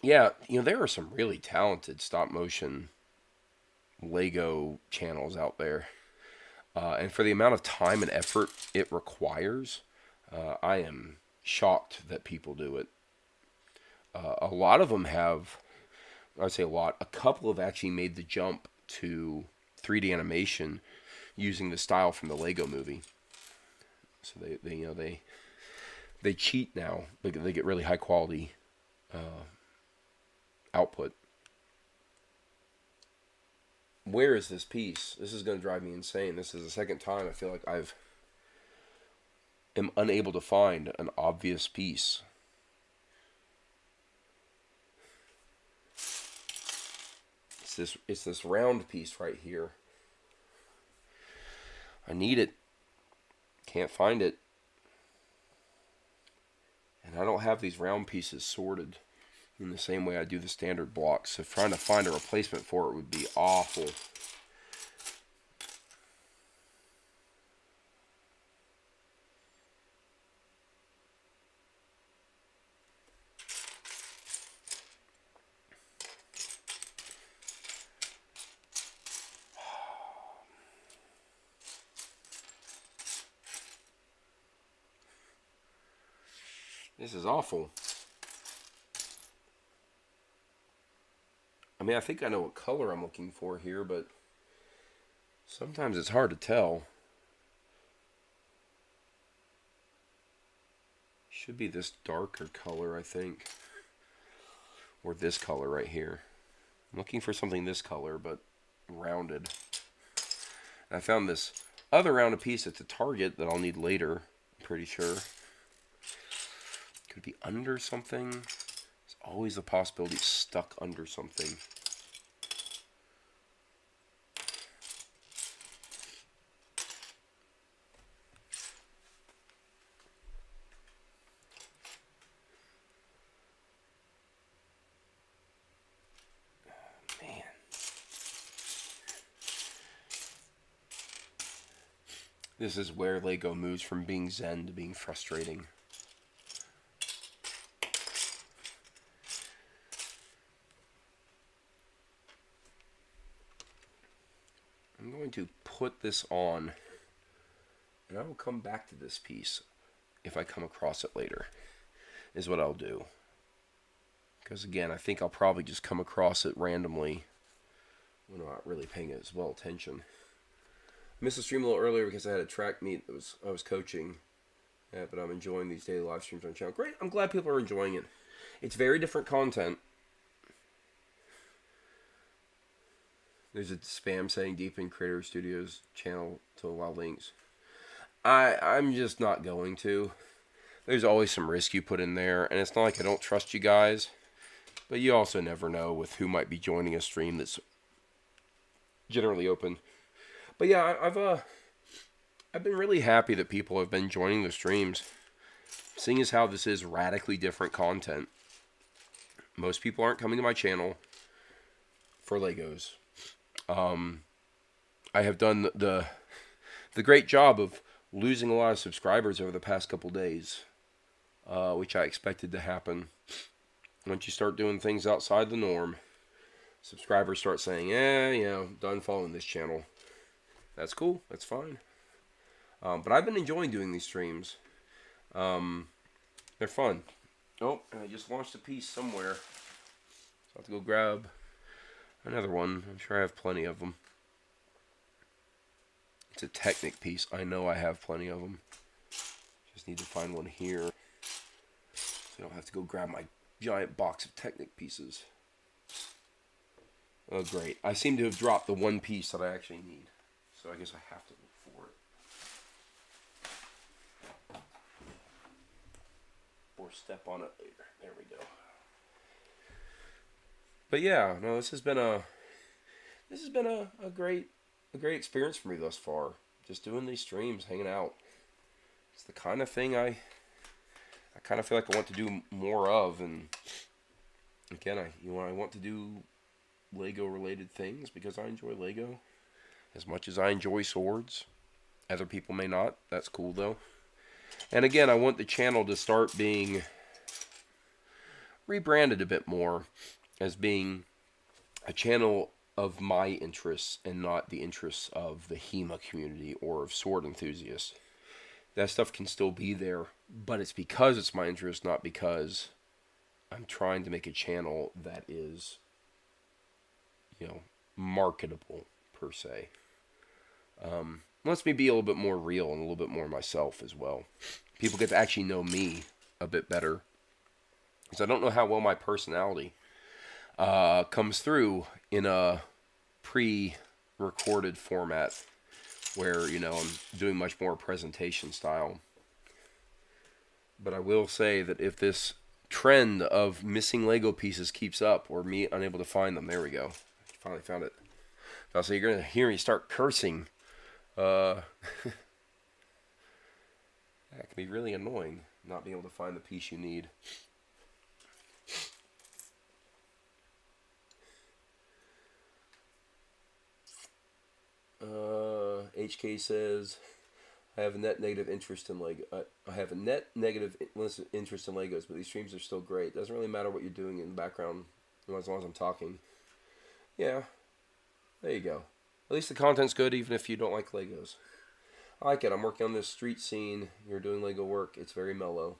Yeah, there are some really talented stop motion Lego channels out there. And for the amount of time and effort it requires, I am shocked that people do it. A lot of them have, I'd say a lot, a couple have actually made the jump to 3D animation using the style from the Lego movie. So they cheat now. They get really high quality output. Where is this piece? This is going to drive me insane. This is the second time I feel like am unable to find an obvious piece. It's this round piece right here. I need it. Can't find it. And I don't have these round pieces sorted in the same way I do the standard blocks. So trying to find a replacement for it would be awful. This is awful. I mean, I think I know what color I'm looking for here, but sometimes it's hard to tell. Should be this darker color, I think. Or this color right here. I'm looking for something this color, but rounded. And I found this other rounded piece at the Target that I'll need later, I'm pretty sure. Could it be under something? There's always a possibility it's stuck under something. Man. This is where Lego moves from being zen to being frustrating. I'm going to put this on, and I will come back to this piece if I come across it later, is what I'll do. Because again, I think I'll probably just come across it randomly when I'm not really paying as well attention. I missed the stream a little earlier because I had a track meet that I was coaching, but I'm enjoying these daily live streams on the channel. Great, I'm glad people are enjoying it. It's very different content. There's a spam saying deep in Creator Studios channel to allow links. I'm just not going to. There's always some risk you put in there, and it's not like I don't trust you guys, but you also never know with who might be joining a stream that's generally open. But yeah, I've been really happy that people have been joining the streams, seeing as how this is radically different content. Most people aren't coming to my channel for Legos. I have done the great job of losing a lot of subscribers over the past couple days, which I expected to happen. Once you start doing things outside the norm, subscribers start saying, done following this channel. That's cool. That's fine. But I've been enjoying doing these streams. They're fun. Oh, I just launched a piece somewhere. So I'll have to go grab another one. I'm sure I have plenty of them. It's a Technic piece. I know I have plenty of them. Just need to find one here, so I don't have to go grab my giant box of Technic pieces. Oh, great. I seem to have dropped the one piece that I actually need, so I guess I have to look for it. Or step on it later. There we go. But yeah, no, this has been a great experience for me thus far. Just doing these streams, hanging out. It's the kind of thing I kind of feel like I want to do more of, and again, I want to do Lego related things because I enjoy Lego as much as I enjoy swords. Other people may not. That's cool though. And again, I want the channel to start being rebranded a bit more as being a channel of my interests and not the interests of the HEMA community or of sword enthusiasts. That stuff can still be there, but it's because it's my interest, not because I'm trying to make a channel that is, marketable per se. Lets me be a little bit more real and a little bit more myself as well. People get to actually know me a bit better, because I don't know how well my personality comes through in a pre-recorded format where, I'm doing much more presentation style. But I will say that if this trend of missing Lego pieces keeps up, or me unable to find them, there we go. Finally found it. So you're going to hear me start cursing. That can be really annoying, not being able to find the piece you need. HK says, I have a net negative interest in Lego. I have a net negative interest in Legos, but these streams are still great. Doesn't really matter what you're doing in the background, as long as I'm talking. Yeah, there you go. At least the content's good, even if you don't like Legos. I like it. I'm working on this street scene. You're doing Lego work. It's very mellow.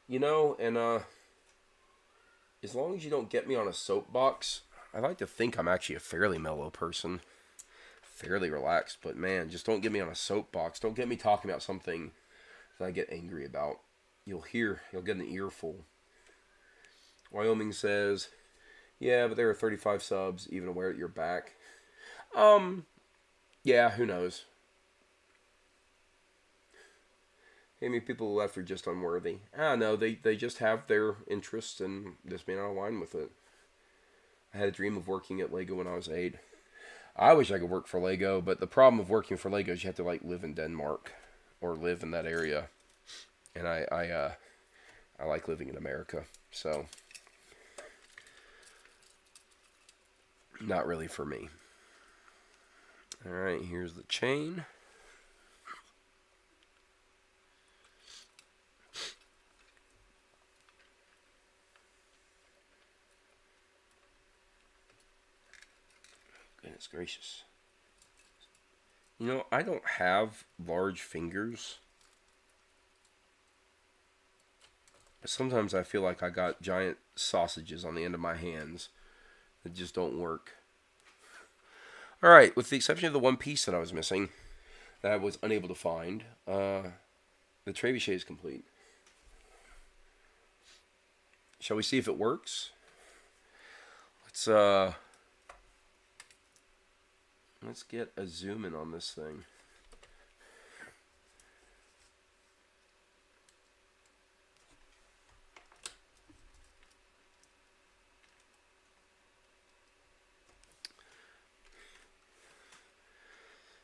And as long as you don't get me on a soapbox, I like to think I'm actually a fairly mellow person. Fairly relaxed, but man, just don't get me on a soapbox. Don't get me talking about something that I get angry about. You'll get an earful. Wyoming says, yeah, but there are 35 subs, even aware that you're back. Yeah, who knows? Maybe people left are just unworthy. No, they just have their interests and this may not align with it. I had a dream of working at Lego when I was 8. I wish I could work for Lego, but the problem of working for Lego is you have to live in Denmark or live in that area, and I like living in America, so not really for me. All right, here's the chain. Goodness gracious. I don't have large fingers. But sometimes I feel like I got giant sausages on the end of my hands that just don't work. Alright, with the exception of the one piece that I was missing, that I was unable to find, the trebuchet is complete. Shall we see if it works? Let's get a zoom in on this thing.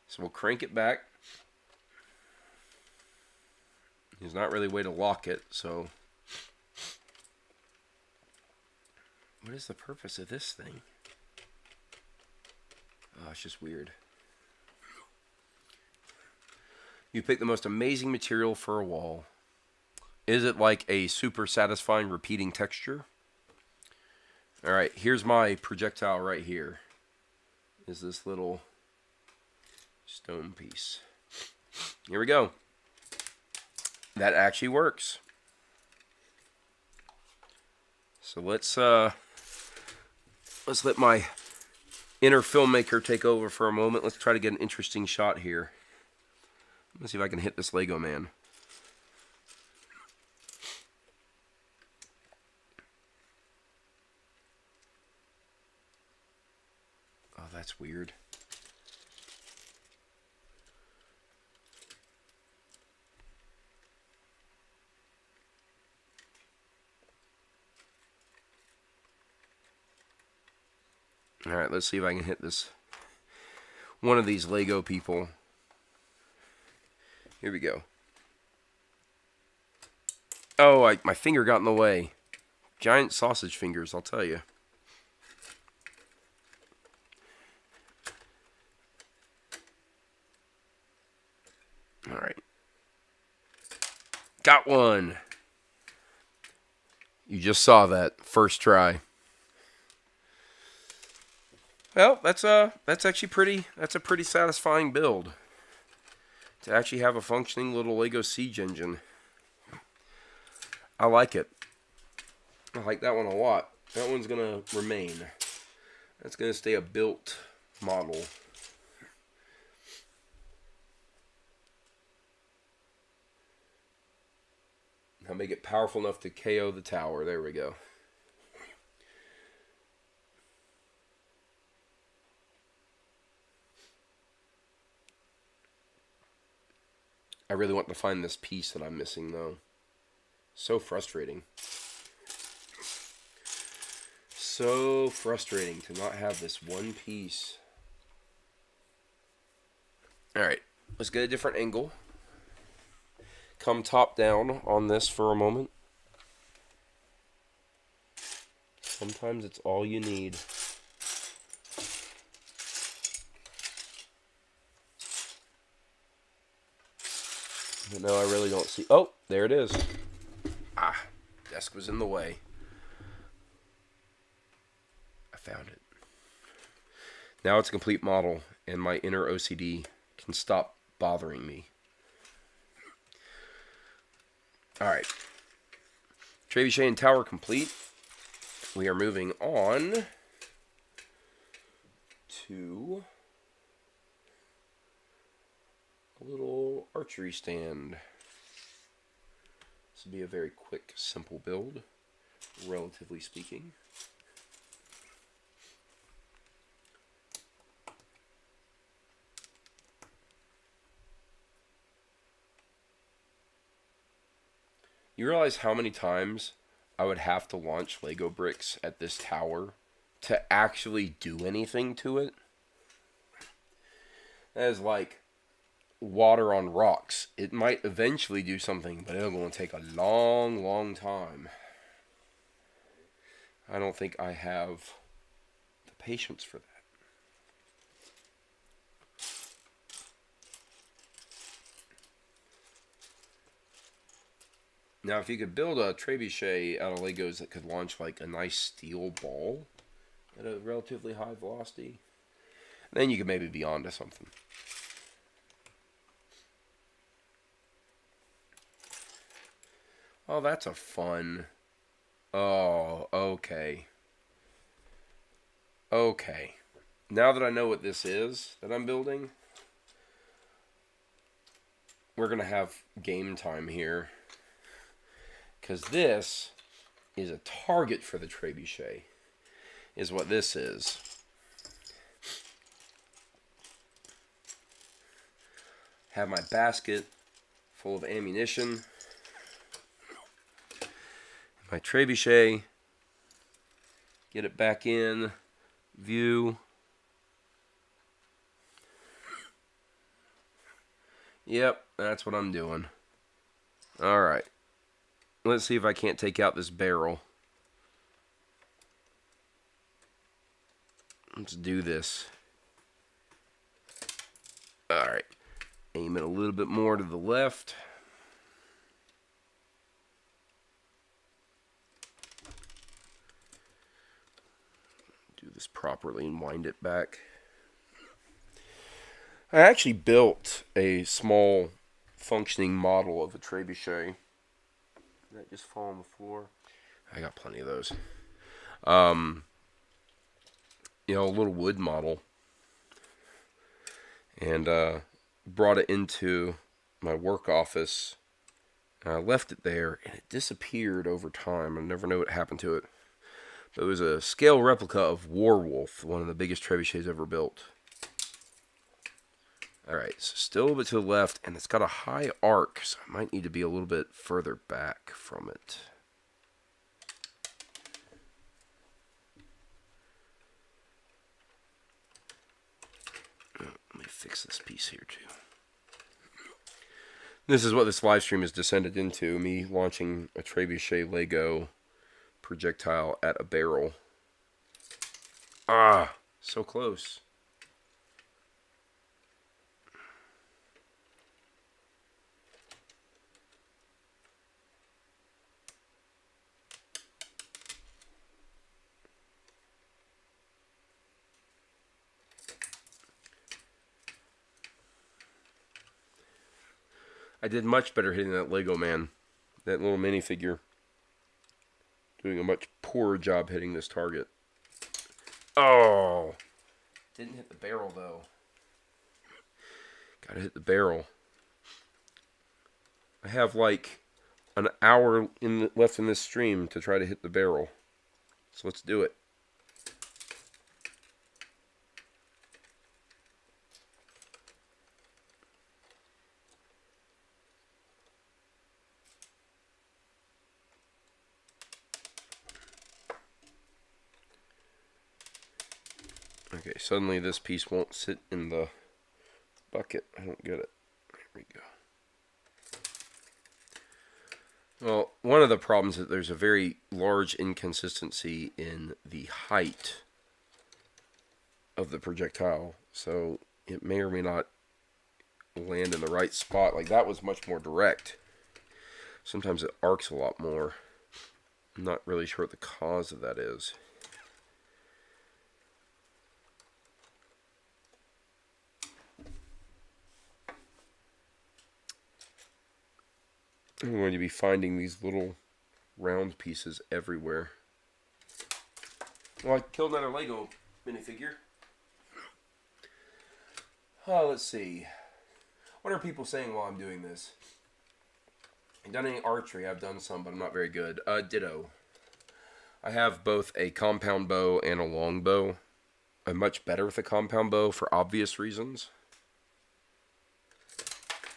So we'll crank it back. There's not really a way to lock it, so what is the purpose of this thing? Oh, it's just weird. You pick the most amazing material for a wall. Is it like a super satisfying repeating texture? Alright, here's my projectile right here. Is this little stone piece. Here we go. That actually works. So let's let my inner filmmaker take over for a moment. Let's try to get an interesting shot here. Let's see if I can hit this Lego man. that's weird. Alright, let's see if I can hit this. One of these Lego people. Here we go. Oh, my finger got in the way. Giant sausage fingers, I'll tell you. Alright. Got one. You just saw that. First try. Well, that's actually pretty. That's a pretty satisfying build. To actually have a functioning little Lego siege engine. I like it. I like that one a lot. That one's gonna remain. That's gonna stay a built model. Now make it powerful enough to KO the tower. There we go. I really want to find this piece that I'm missing, though. So frustrating. So frustrating to not have this one piece. Alright, let's get a different angle. Come top down on this for a moment. Sometimes it's all you need. But no, I really don't see... Oh, there it is. Ah, desk was in the way. I found it. Now it's a complete model, and my inner OCD can stop bothering me. Alright. Trebuchet and tower complete. We are moving on to a little archery stand. This will be a very quick, simple build, relatively speaking. You realize how many times I would have to launch Lego bricks at this tower to actually do anything to it? That is like water on rocks. It might eventually do something, but it's going to take a long, long time. I don't think I have the patience for that. Now, if you could build a trebuchet out of Legos that could launch like a nice steel ball at a relatively high velocity, then you could maybe be onto something. Oh, that's a fun... Oh, okay. Okay. Now that I know what this is that I'm building, we're going to have game time here. Because this is a target for the trebuchet, is what this is. Have my basket full of ammunition. My trebuchet. Get it back in view. Yep, that's what I'm doing. Alright. Let's see if I can't take out this barrel. Let's do this. Alright. Aim it a little bit more to the left. Do this properly and wind it back. I actually built a small functioning model of a trebuchet. Did that just fall on the floor? I got plenty of those. You know, a little wood model. And brought it into my work office. And I left it there, and it disappeared over time. I never know what happened to it. It was a scale replica of Warwolf, one of the biggest trebuchets ever built. Alright, so still a little bit to the left, and it's got a high arc, so I might need to be a little bit further back from it. Let me fix this piece here, too. This is what this live stream has descended into, me launching a trebuchet Lego projectile at a barrel. Ah, so close. I did much better hitting that Lego man, that little minifigure. Doing a much poorer job hitting this target. Oh! Didn't hit the barrel, though. Gotta hit the barrel. I have like an hour left in this stream to try to hit the barrel. So let's do it. Okay, suddenly this piece won't sit in the bucket. I don't get it. There we go. Well, one of the problems is that there's a very large inconsistency in the height of the projectile. So it may or may not land in the right spot. Like that was much more direct. Sometimes it arcs a lot more. I'm not really sure what the cause of that is. I'm going to be finding these little round pieces everywhere. Well, I killed another Lego minifigure. Oh, let's see. What are people saying while I'm doing this? I've done any archery. I've done some, but I'm not very good. Ditto. I have both a compound bow and a long bow. I'm much better with a compound bow for obvious reasons.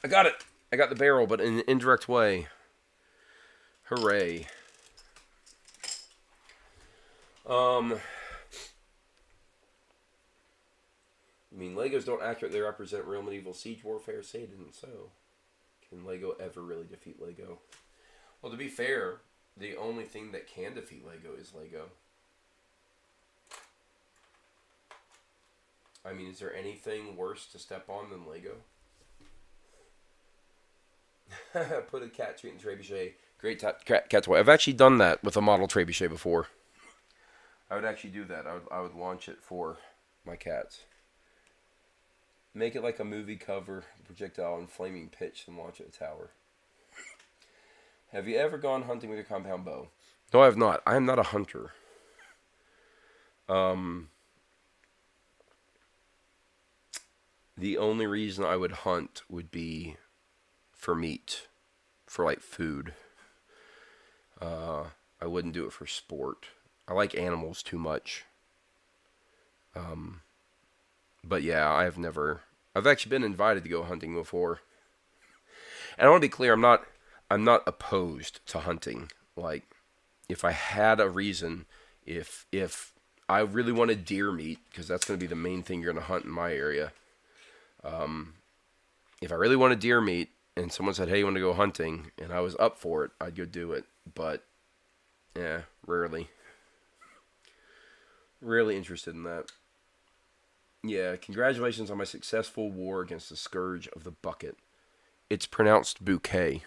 I got it! I got the barrel, but in an indirect way. Hooray. I mean, Legos don't accurately represent real medieval siege warfare. Say it isn't so. Can Lego ever really defeat Lego? Well, to be fair, the only thing that can defeat Lego is Lego. I mean, is there anything worse to step on than Lego? Put a cat treat in trebuchet. Great cat toy. I've actually done that with a model trebuchet before. I would actually do that. I would launch it for my cats. Make it like a movie cover, projectile and flaming pitch, and launch at a tower. Have you ever gone hunting with your compound bow? No, I have not. I am not a hunter. The only reason I would hunt would be for meat, for like food. I wouldn't do it for sport. I like animals too much. But yeah, I've actually been invited to go hunting before. And I want to be clear, I'm not opposed to hunting. Like, if I had a reason, if I really wanted deer meat, because that's going to be the main thing you're going to hunt in my area. If I really wanted deer meat, and someone said, hey, you want to go hunting, and I was up for it, I'd go do it. But, yeah, rarely. Really interested in that. Yeah, congratulations on my successful war against the scourge of the bucket. It's pronounced bouquet.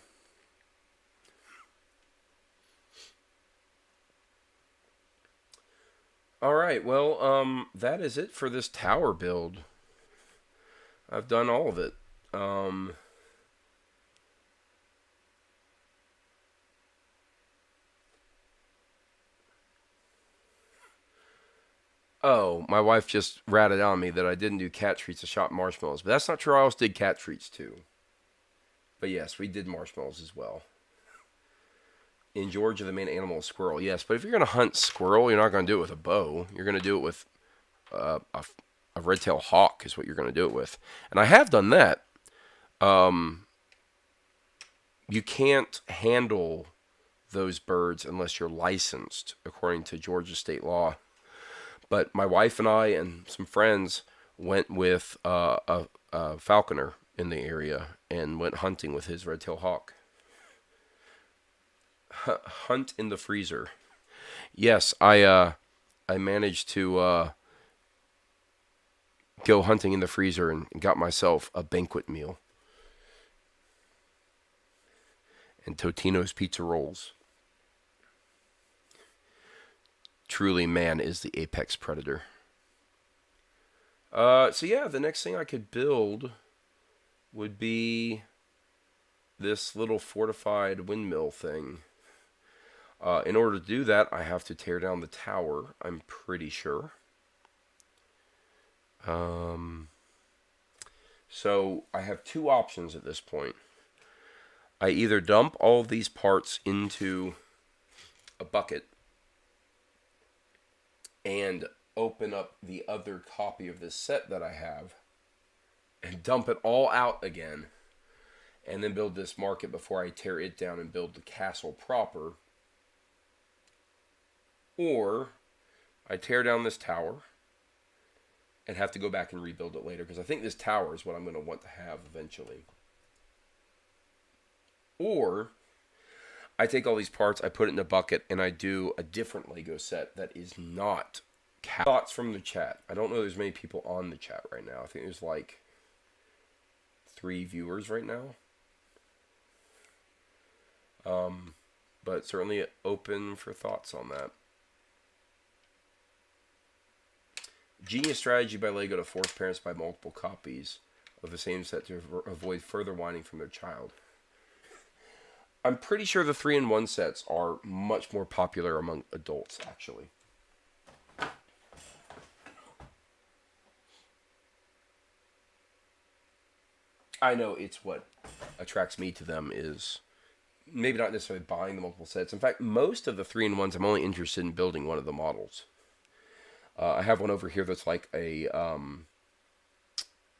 Alright, well, that is it for this tower build. I've done all of it. Oh, my wife just ratted on me that I didn't do cat treats to shot marshmallows. But that's not true. I also did cat treats too. But yes, we did marshmallows as well. In Georgia, the main animal is squirrel. Yes, but if you're going to hunt squirrel, you're not going to do it with a bow. You're going to do it with a red-tailed hawk is what you're going to do it with. And I have done that. Um, you can't handle those birds unless you're licensed, according to Georgia state law. But my wife and I and some friends went with a falconer in the area and went hunting with his red-tailed hawk. Hunt in the freezer. Yes, I managed to go hunting in the freezer and got myself a banquet meal and Totino's pizza rolls. Truly, man is the apex predator. So yeah, the next thing I could build would be this little fortified windmill thing. In order to do that, I have to tear down the tower, I'm pretty sure. So I have two options at this point. I either dump all of these parts into a bucket and open up the other copy of this set that I have and dump it all out again and then build this market before I tear it down and build the castle proper. Or I tear down this tower and have to go back and rebuild it later because I think this tower is what I'm going to want to have eventually. Or I take all these parts, I put it in a bucket, and I do a different Lego set that is not thoughts from the chat. I don't know there's many people on the chat right now. I think there's like 3 viewers right now. But certainly open for thoughts on that. Genius strategy by Lego to force parents to buy multiple copies of the same set to avoid further whining from their child. I'm pretty sure the 3-in-1 sets are much more popular among adults, actually. I know it's what attracts me to them is maybe not necessarily buying the multiple sets. In fact, most of the 3-in-1s, I'm only interested in building one of the models. I have one over here that's like a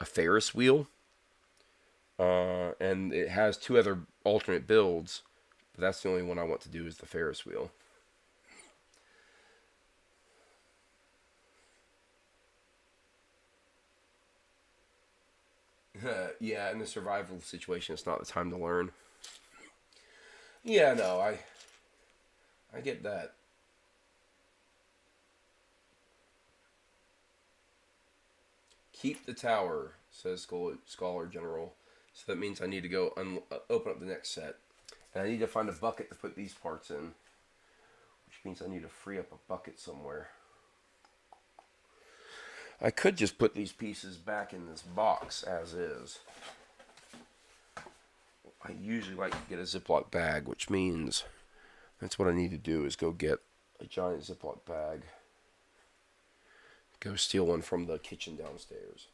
Ferris wheel. And it has 2 other alternate builds, but that's the only one I want to do is the Ferris wheel. Yeah, in the survival situation, it's not the time to learn. Yeah, no, I get that. Keep the tower, says Scholar General. So that means I need to go open up the next set. And I need to find a bucket to put these parts in. Which means I need to free up a bucket somewhere. I could just put these pieces back in this box as is. I usually like to get a Ziploc bag, which means that's what I need to do is go get a giant Ziploc bag. Go steal one from the kitchen downstairs.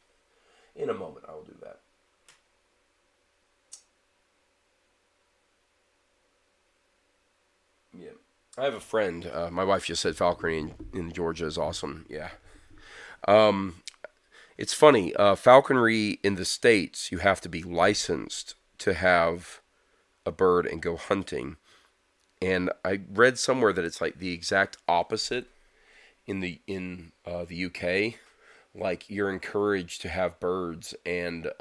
In a moment, I will do that. Yeah. I have a friend. My wife just said falconry in Georgia is awesome. Yeah. It's funny. Falconry in the States, you have to be licensed to have a bird and go hunting. And I read somewhere that it's like the exact opposite in the UK. Like you're encouraged to have birds, and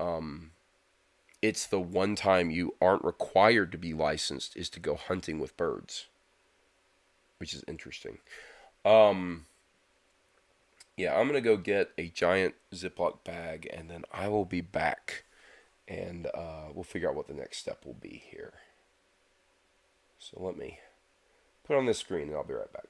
it's the one time you aren't required to be licensed is to go hunting with birds, which is interesting. Yeah, I'm gonna go get a giant Ziploc bag, and then I will be back, and we'll figure out what the next step will be here. So let me put on this screen, and I'll be right back.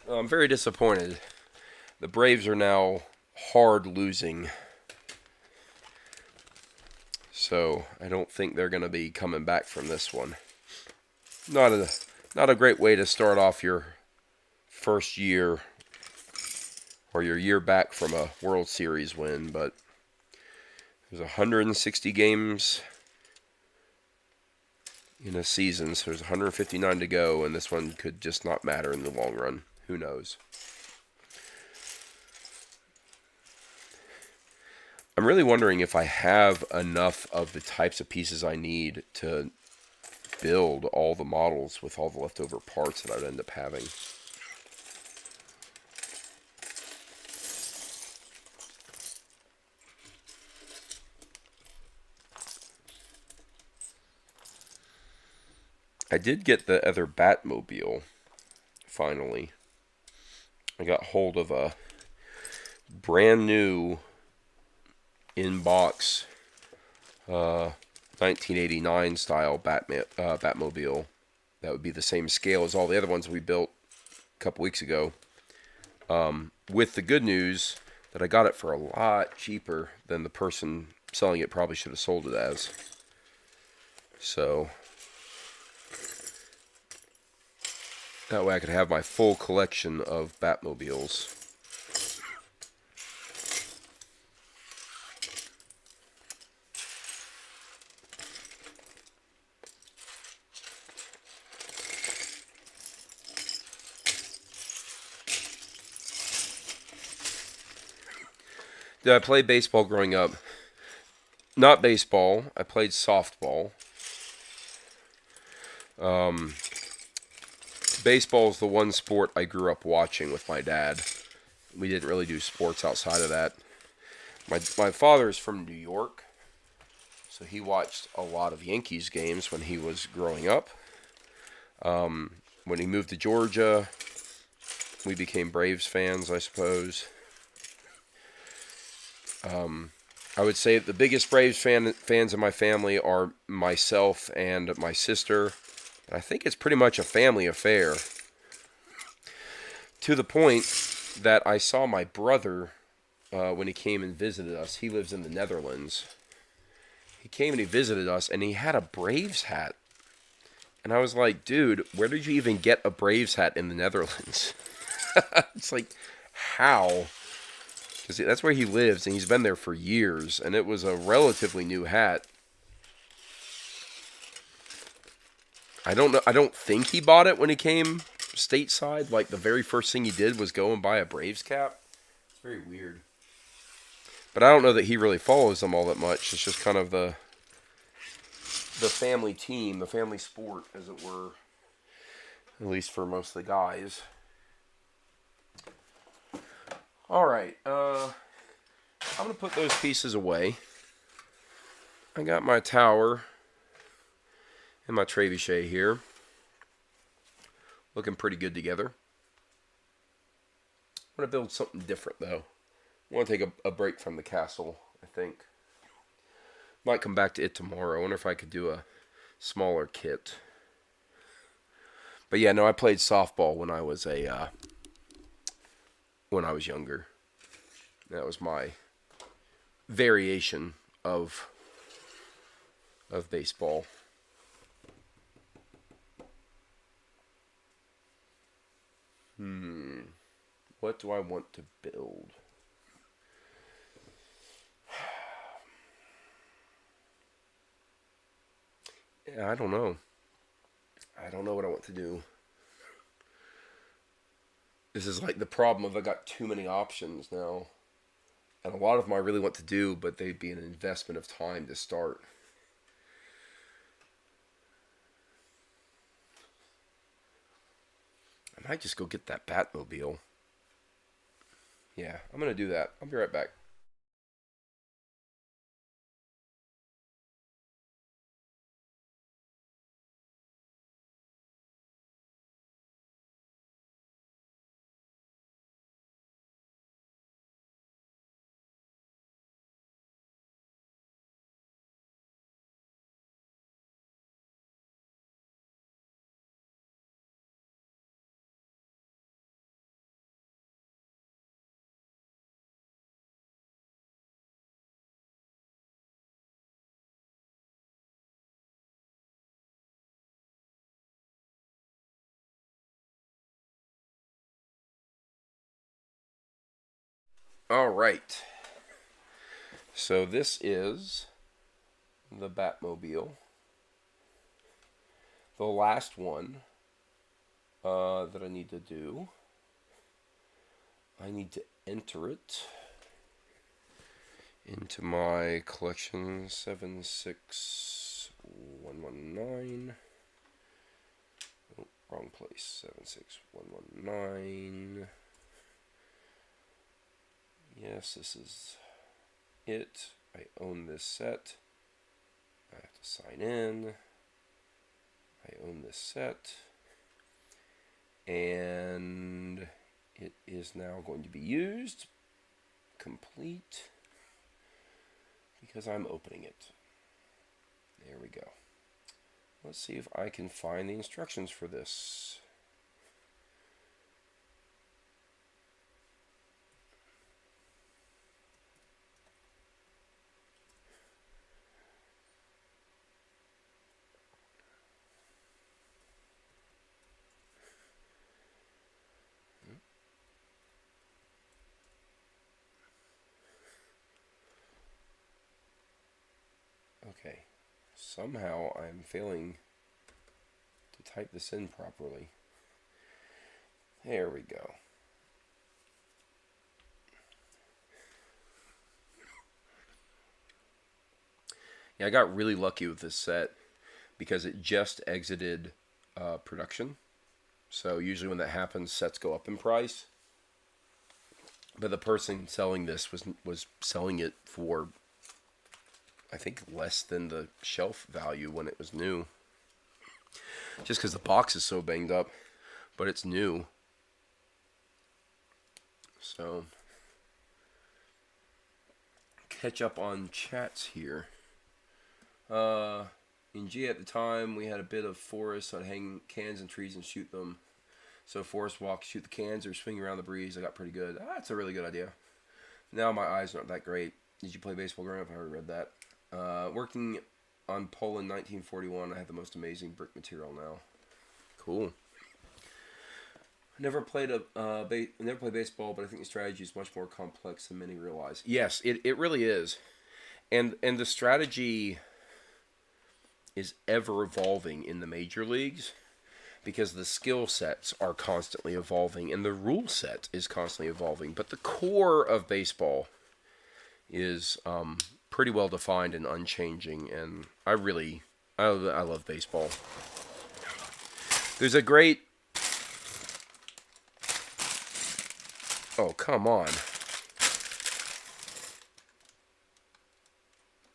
I'm very disappointed. The Braves are now hard losing, so I don't think they're going to be coming back from this one. Not a not a great way to start off your first year or your year back from a World Series win, but there's 160 games in a season, so there's 159 to go, and this one could just not matter in the long run. Who knows? I'm really wondering if I have enough of the types of pieces I need to build all the models with all the leftover parts that I'd end up having. I did get the other Batmobile, finally. I got hold of a brand new in-box 1989 style Batmobile. That would be the same scale as all the other ones we built a couple weeks ago. With the good news that I got it for a lot cheaper than the person selling it probably should have sold it as. So that way I could have my full collection of Batmobiles. Did I play baseball growing up? Not baseball. I played softball. Baseball is the one sport I grew up watching with my dad. We didn't really do sports outside of that. My father is from New York, so he watched a lot of Yankees games when he was growing up. When he moved to Georgia, we became Braves fans, I suppose. I would say the biggest Braves fans in my family are myself and my sister. I think it's pretty much a family affair. To the point that I saw my brother when he came and visited us. He lives in the Netherlands. He came and he visited us, and he had a Braves hat. And I was like, dude, where did you even get a Braves hat in the Netherlands? It's like, how? Because that's where he lives, and he's been there for years, and it was a relatively new hat. I don't know. I don't think he bought it when he came stateside. Like, the very first thing he did was go and buy a Braves cap. It's very weird. But I don't know that he really follows them all that much. It's just kind of the family team, the family sport, as it were. At least for most of the guys. Alright, I'm going to put those pieces away. I got my tower and my trebuchet here. Looking pretty good together. I'm going to build something different, though. I want to take a break from the castle, I think. Might come back to it tomorrow. I wonder if I could do a smaller kit. But yeah, no, I played softball when I was younger. That was my variation of baseball. What do I want to build? Yeah, I don't know. I don't know what I want to do. This is like the problem of I got too many options now. And a lot of them I really want to do, but they'd be an investment of time to start. I might just go get that Batmobile. Yeah, I'm going to do that. I'll be right back. All right. So this is the Batmobile. The last one that I need to do. I need to enter it into my collection 76119. Oh, wrong place. 76119. Yes, this is it. I own this set. I have to sign in. I own this set. And it is now going to be used. Complete. Because I'm opening it. There we go. Let's see if I can find the instructions for this. Okay. Somehow I'm failing to type this in properly. There we go. Yeah, I got really lucky with this set because it just exited production. So usually when that happens, sets go up in price. But the person selling this was selling it for, I think, less than the shelf value when it was new. Just because the box is so banged up, but it's new. So, catch up on chats here. In G at the time, we had a bit of forest, so I'd hang cans and trees and shoot them. So forest walk, shoot the cans, or swing around the breeze. I got pretty good. That's a really good idea. Now my eyes aren't that great. Did you play baseball growing up? I already read that. Working on pole in 1941, I have the most amazing brick material now. Cool. Never played baseball, but I think the strategy is much more complex than many realize. Yes, it really is, and the strategy is ever evolving in the major leagues because the skill sets are constantly evolving and the rule set is constantly evolving. But the core of baseball is pretty well defined and unchanging, and I love baseball. There's a great... Oh, come on.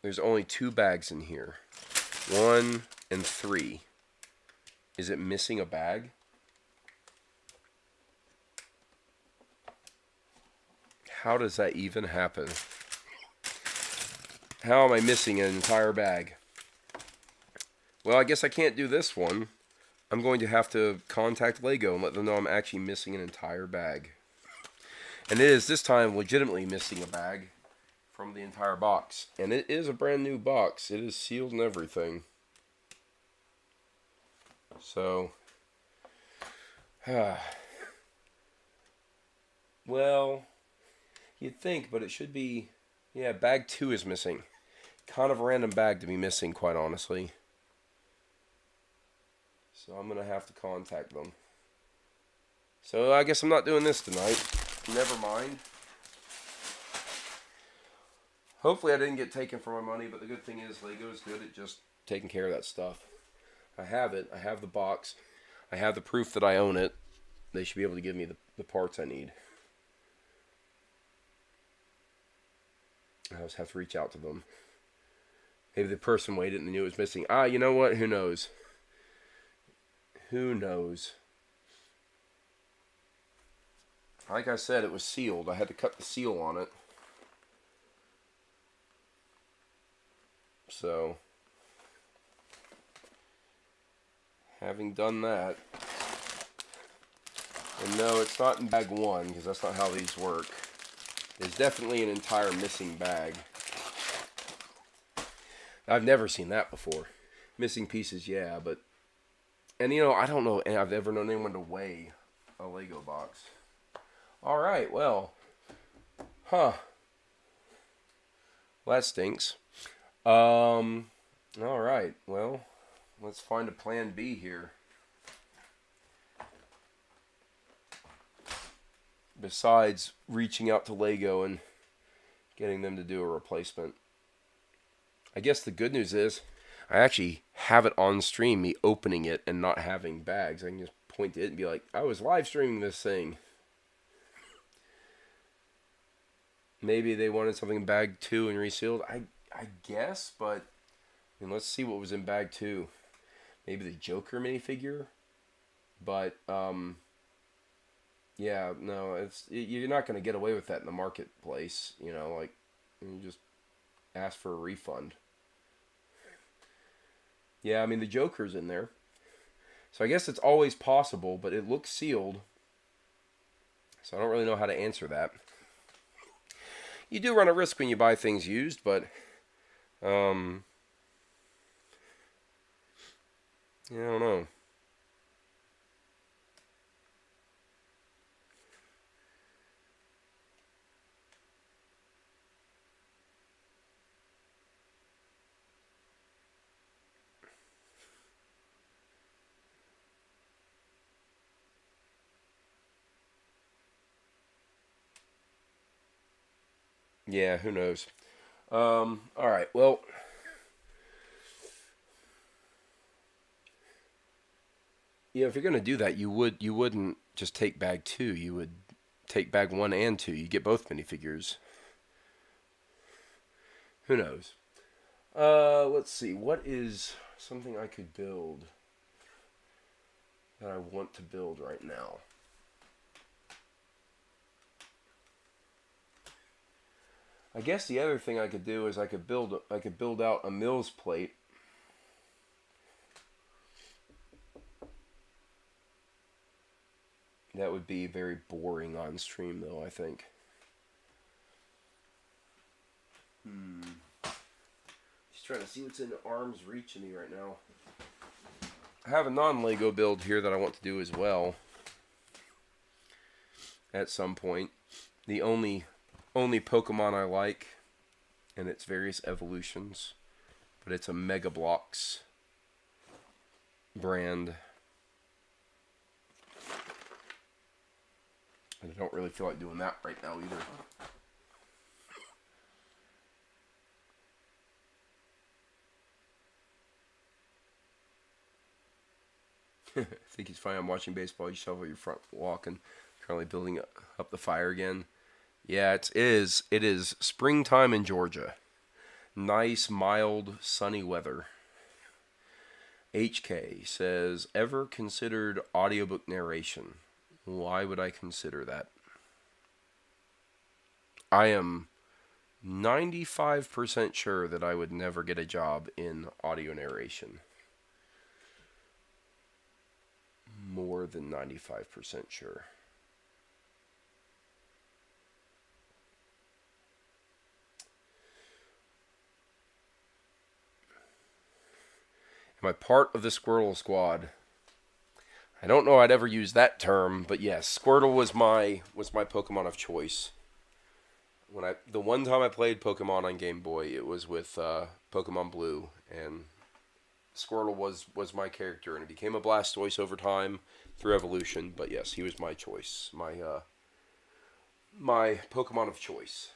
There's only 2 bags in here. 1 and 3. Is it missing a bag? How does that even happen? How am I missing an entire bag? Well, I guess I can't do this one. I'm going to have to contact Lego and let them know I'm actually missing an entire bag. And it is this time legitimately missing a bag from the entire box. And it is a brand new box. It is sealed and everything. So, well, you'd think, but it should be, yeah, bag 2 is missing. Kind of a random bag to be missing, quite honestly. So I'm going to have to contact them. So I guess I'm not doing this tonight. Never mind. Hopefully I didn't get taken for my money, but the good thing is Lego is good at just taking care of that stuff. I have it. I have the box. I have the proof that I own it. They should be able to give me the parts I need. I just have to reach out to them. Maybe the person waited and knew it was missing. You know what? Who knows? Who knows? Like I said, it was sealed. I had to cut the seal on it. So, having done that, and no, it's not in bag 1, because that's not how these work. There's definitely an entire missing bag. I've never seen that before. Missing pieces, yeah, but... And, I don't know, and I've never known anyone to weigh a Lego box. Alright, well... Huh. Well, that stinks. All right. Well, let's find a plan B here. Besides reaching out to Lego and getting them to do a replacement. I guess the good news is I actually have it on stream, me opening it and not having bags. I can just point to it and be like, I was live streaming this thing. Maybe they wanted something in bag 2 and resealed. I guess, but I mean, let's see what was in bag 2. Maybe the Joker minifigure. But yeah, no, you're not going to get away with that in the marketplace. You know, like you just ask for a refund. Yeah, I mean the Joker's in there, so I guess it's always possible. But it looks sealed, so I don't really know how to answer that. You do run a risk when you buy things used, but yeah, I don't know. Yeah, who knows? All right. Well, yeah, if you're gonna do that, you wouldn't just take bag 2. You would take bag 1 and 2. You get both minifigures. Who knows? Let's see. What is something I could build that I want to build right now? I guess the other thing I could do is I could build out a Mills plate. That would be very boring on stream, though, I think. Just trying to see what's in arm's reach of me right now. I have a non-Lego build here that I want to do as well. At some point. The only Pokemon I like, and its various evolutions, but it's a Mega Bloks brand. And I don't really feel like doing that right now either. I think he's fine. I'm watching baseball. You shovel your front walk and currently building up the fire again. Yeah, it is springtime in Georgia. Nice, mild, sunny weather. HK says, ever considered audiobook narration? Why would I consider that? I am 95% sure that I would never get a job in audio narration. More than 95% sure. Am I part of the Squirtle Squad? I don't know I'd ever use that term, but yes, Squirtle was my Pokemon of choice. The one time I played Pokemon on Game Boy, it was with Pokemon Blue, and Squirtle was my character, and it became a Blastoise over time through evolution. But yes, he was my choice, my Pokemon of choice.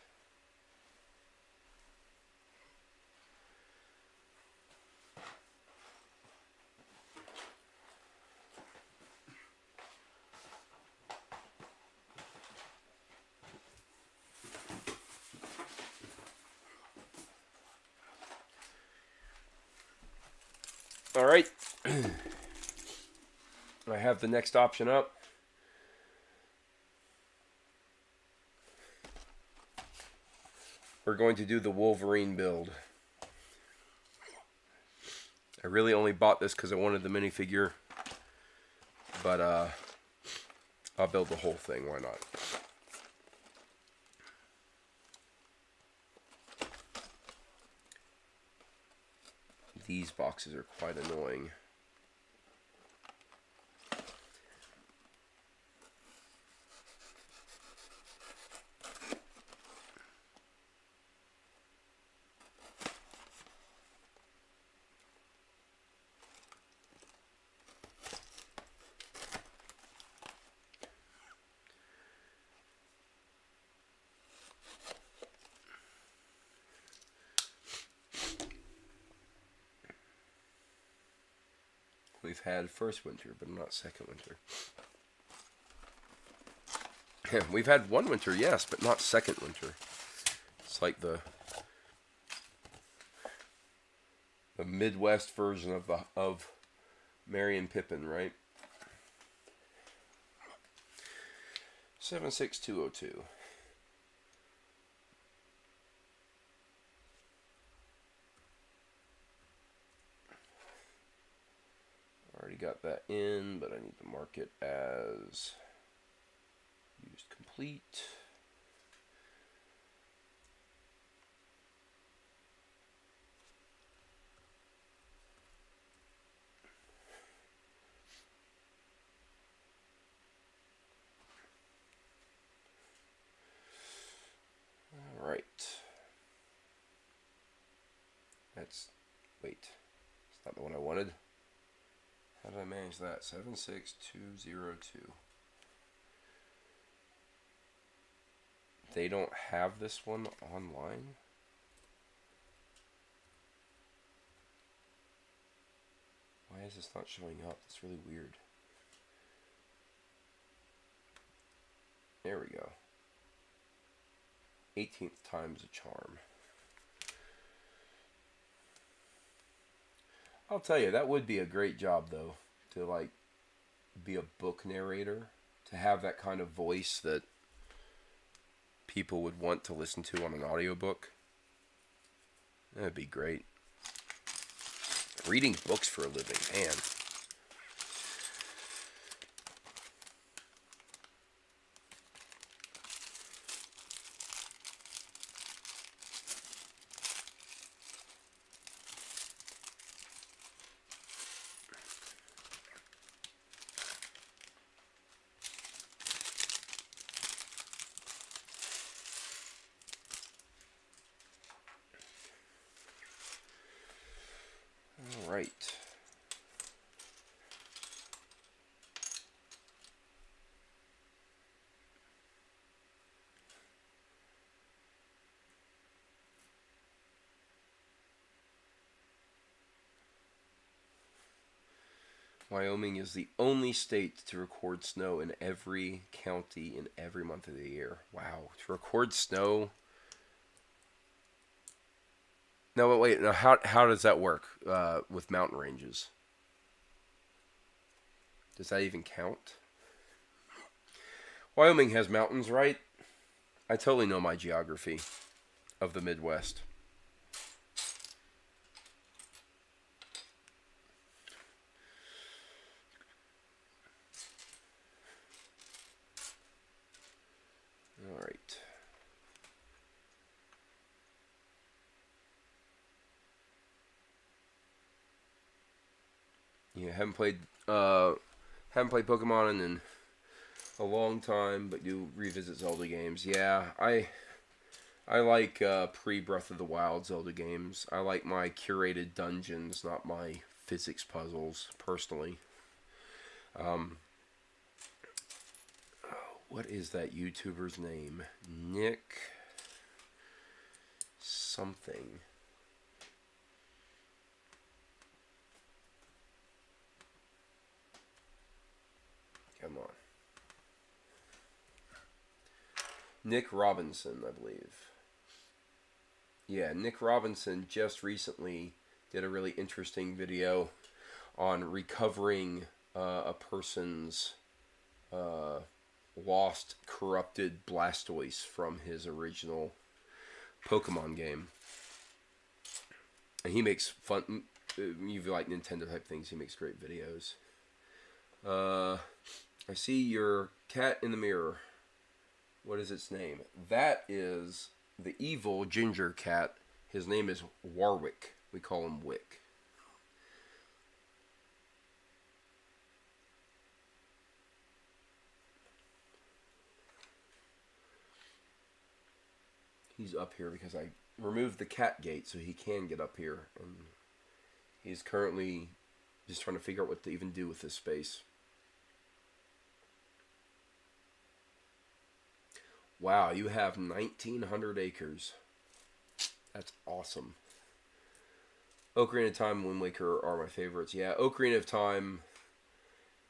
All right. I have the next option up. We're going to do the Wolverine build. I really only bought this because I wanted the minifigure. But I'll build the whole thing. Why not? These boxes are quite annoying. we've had first winter, but not second winter. We've had one winter, yes, but not second winter. It's like the Midwest version of Merry and Pippin, right? 76202. Already got that in, but I need to mark it as used complete. All right. Wait, it's not the one I wanted. How did I manage that? 76202. They don't have this one online? Why is this not showing up? That's really weird. There we go. 18th time's a charm. I'll tell you, that would be a great job, though, to, like, be a book narrator, to have that kind of voice that people would want to listen to on an audiobook. That'd be great. Reading books for a living, man. All right. Wyoming is the only state to record snow in every county in every month of the year. Wow. To record snow. No, but wait. Now, how does that work with mountain ranges? Does that even count? Wyoming has mountains, right? I totally know my geography of the Midwest. All right. Yeah, haven't played Pokemon in a long time, but do revisit Zelda games. Yeah, I like pre-Breath of the Wild Zelda games. I like my curated dungeons, not my physics puzzles, personally. What is that YouTuber's name? Nick something. Come on. Nick Robinson, I believe. Yeah, Nick Robinson just recently did a really interesting video on recovering a person's lost, corrupted Blastoise from his original Pokemon game. And he makes fun, you like Nintendo type things, he makes great videos. I see your cat in the mirror. What is its name? That is the evil ginger cat. His name is Warwick. We call him Wick. He's up here because I removed the cat gate so he can get up here. And he's currently just trying to figure out what to even do with this space. Wow, you have 1,900 acres. That's awesome. Ocarina of Time and Wind Waker are my favorites. Yeah, Ocarina of Time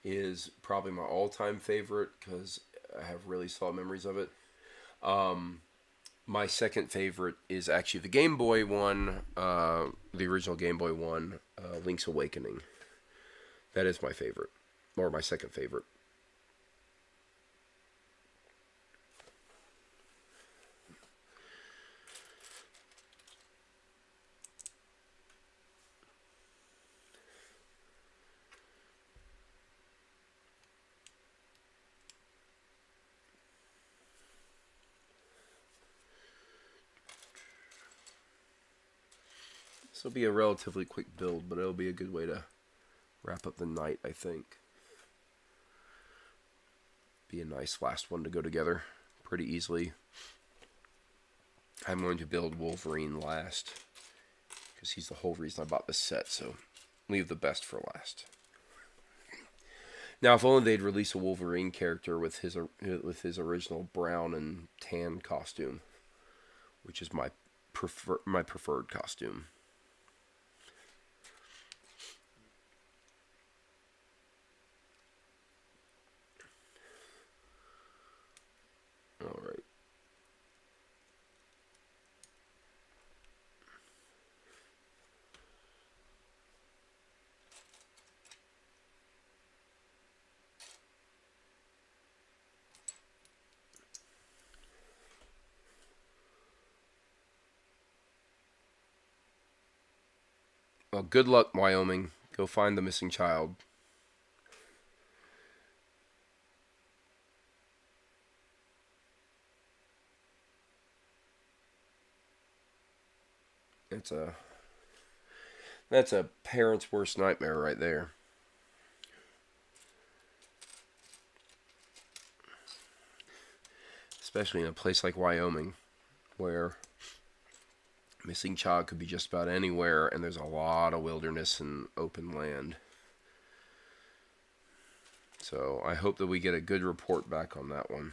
is probably my all-time favorite because I have really solid memories of it. Um, my second favorite is actually the Game Boy one, the original Game Boy one, Link's Awakening. That is my favorite, or my second favorite. This will be a relatively quick build, but it'll be a good way to wrap up the night, I think. Be a nice last one to go together pretty easily. I'm going to build Wolverine last because he's the whole reason I bought this set, so leave the best for last. Now, if only they'd release a Wolverine character with his original brown and tan costume, which is my preferred costume. All right. Well, good luck, Wyoming. Go find the missing child. That's a parent's worst nightmare right there. Especially in a place like Wyoming, where missing child could be just about anywhere, and there's a lot of wilderness and open land. So I hope that we get a good report back on that one.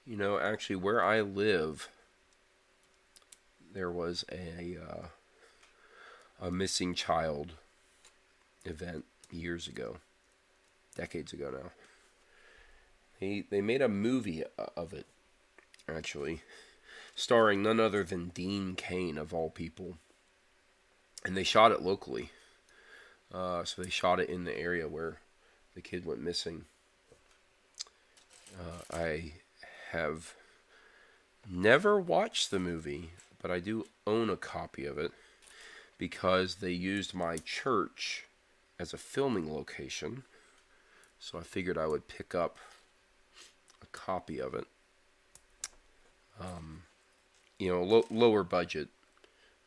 You know, actually, where I live, there was a missing child event years ago, decades ago now. They made a movie of it, actually, starring none other than Dean Cain, of all people. And they shot it locally. So they shot it in the area where the kid went missing. I have never watched the movie, but I do own a copy of it because they used my church as a filming location. So I figured I would pick up a copy of it. You know, lower budget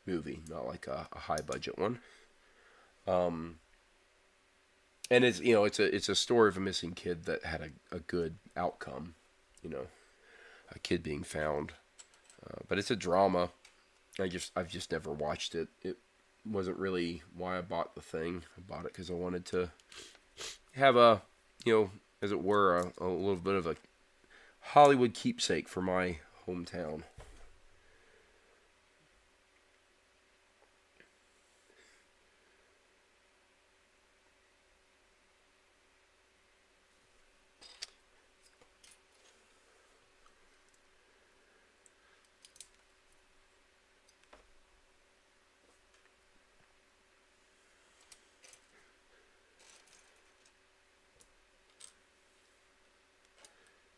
movie, not like a high budget one. And it's, you know, it's a story of a missing kid that had a good outcome. You know, a kid being found, but it's a drama. I've just never watched it. It wasn't really why I bought the thing. I bought it because I wanted to have a, you know, as it were, a little bit of a Hollywood keepsake for my hometown.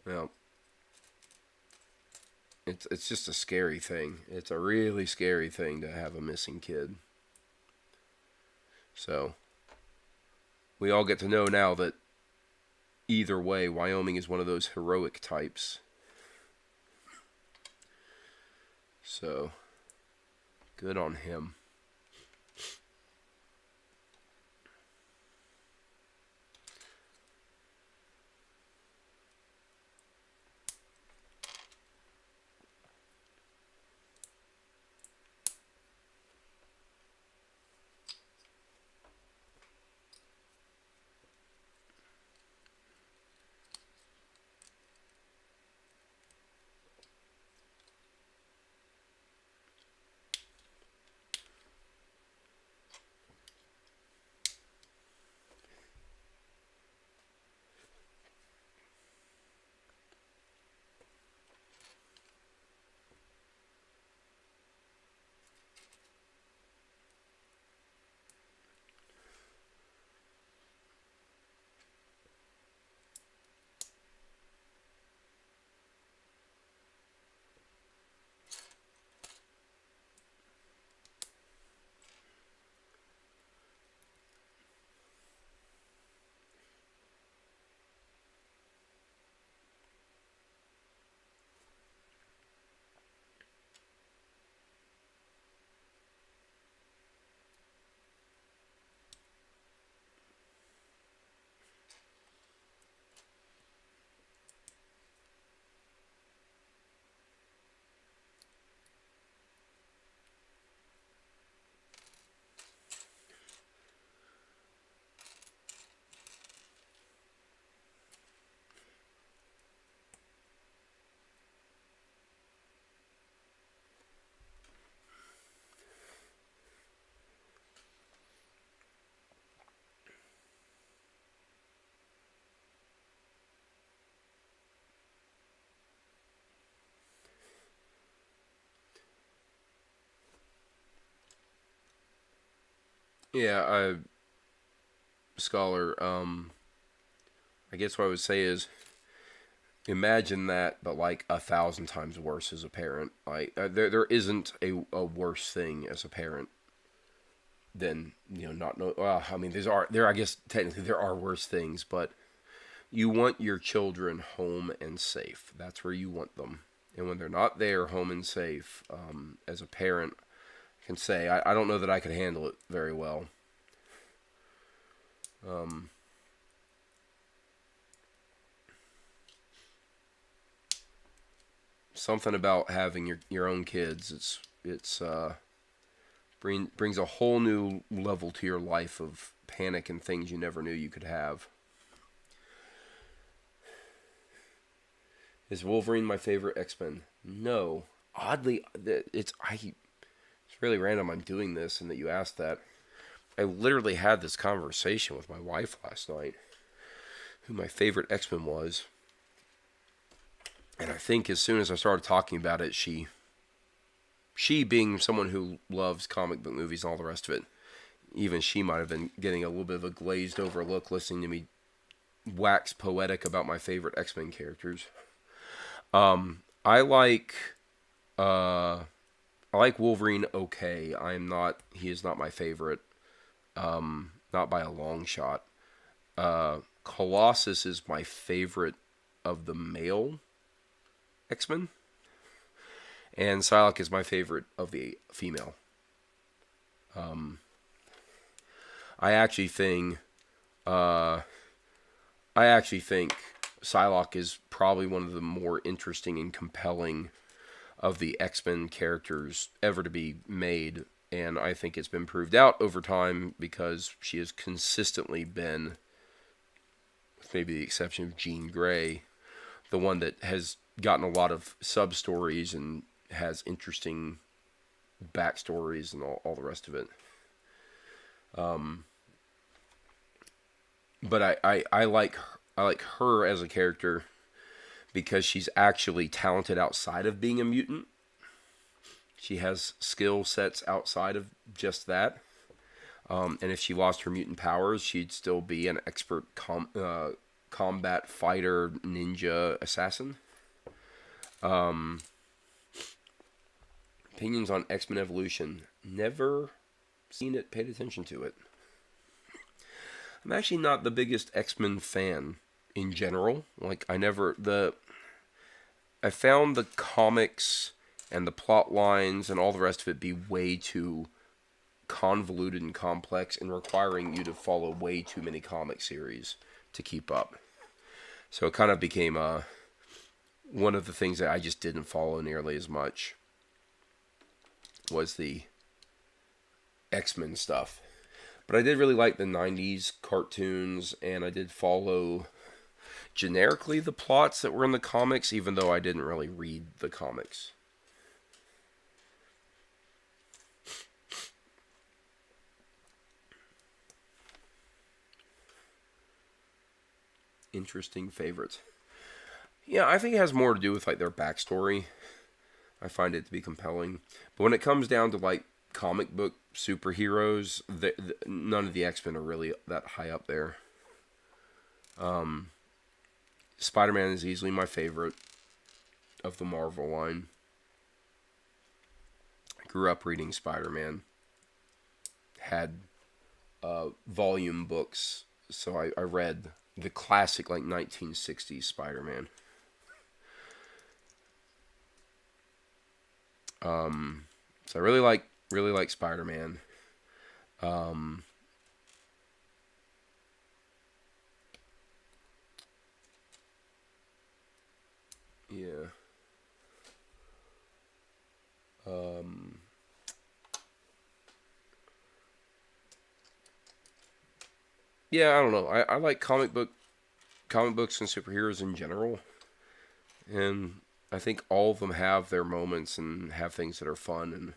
Well, it's just a scary thing. It's a really scary thing to have a missing kid. So we all get to know now that either way, Wyoming is one of those heroic types. So good on him. Yeah, scholar. I guess what I would say is imagine that, but like 1,000 times worse as a parent. Like there isn't a worse thing as a parent than not know. Well, I mean, there. I guess technically there are worse things, but you want your children home and safe. That's where you want them. And when they're not there, home and safe, as a parent, I can say I don't know that I could handle it very well. Um, Something about having your own kids. It's brings a whole new level to your life of panic and things you never knew you could have. Is Wolverine my favorite X-Men? No. Oddly, it's really random I'm doing this and that you asked that. I literally had this conversation with my wife last night, who my favorite X-Men was. And I think as soon as I started talking about it, she being someone who loves comic book movies and all the rest of it, even she might have been getting a little bit of a glazed over look listening to me wax poetic about my favorite X-Men characters. I like uh I like Wolverine okay. He is not my favorite. Not by a long shot. Colossus is my favorite of the male X-Men, and Psylocke is my favorite of the female. Um, I actually think uh, I actually think Psylocke is probably one of the more interesting and compelling of the X-Men characters ever to be made, and I think it's been proved out over time because she has consistently been, with maybe the exception of Jean Grey, the one that has gotten a lot of sub stories and has interesting backstories and all the rest of it. Um, but I like her as a character because she's actually talented outside of being a mutant. She has skill sets outside of just that. And if she lost her mutant powers, she'd still be an expert combat fighter, ninja, assassin. Um, Opinions on X-Men Evolution. Never seen it, paid attention to it. I'm actually not the biggest X-Men fan in general. Like I found the comics and the plot lines and all the rest of it be way too convoluted and complex and requiring you to follow way too many comic series to keep up. So it kind of became one of the things that I just didn't follow nearly as much was the X-Men stuff. But I did really like the 90s cartoons, and I did follow generically the plots that were in the comics, even though I didn't really read the comics. Interesting favorites. Yeah, I think it has more to do with like their backstory. I find it to be compelling. But when it comes down to like comic book superheroes, none of the X-Men are really that high up there. Um, Spider-Man is easily my favorite of the Marvel line. I grew up reading Spider-Man. Had volume books, so I read the classic like 1960s Spider-Man. So I really like Spider-Man. Um, yeah. Um, yeah, I don't know. I like comic books and superheroes in general, and I think all of them have their moments and have things that are fun and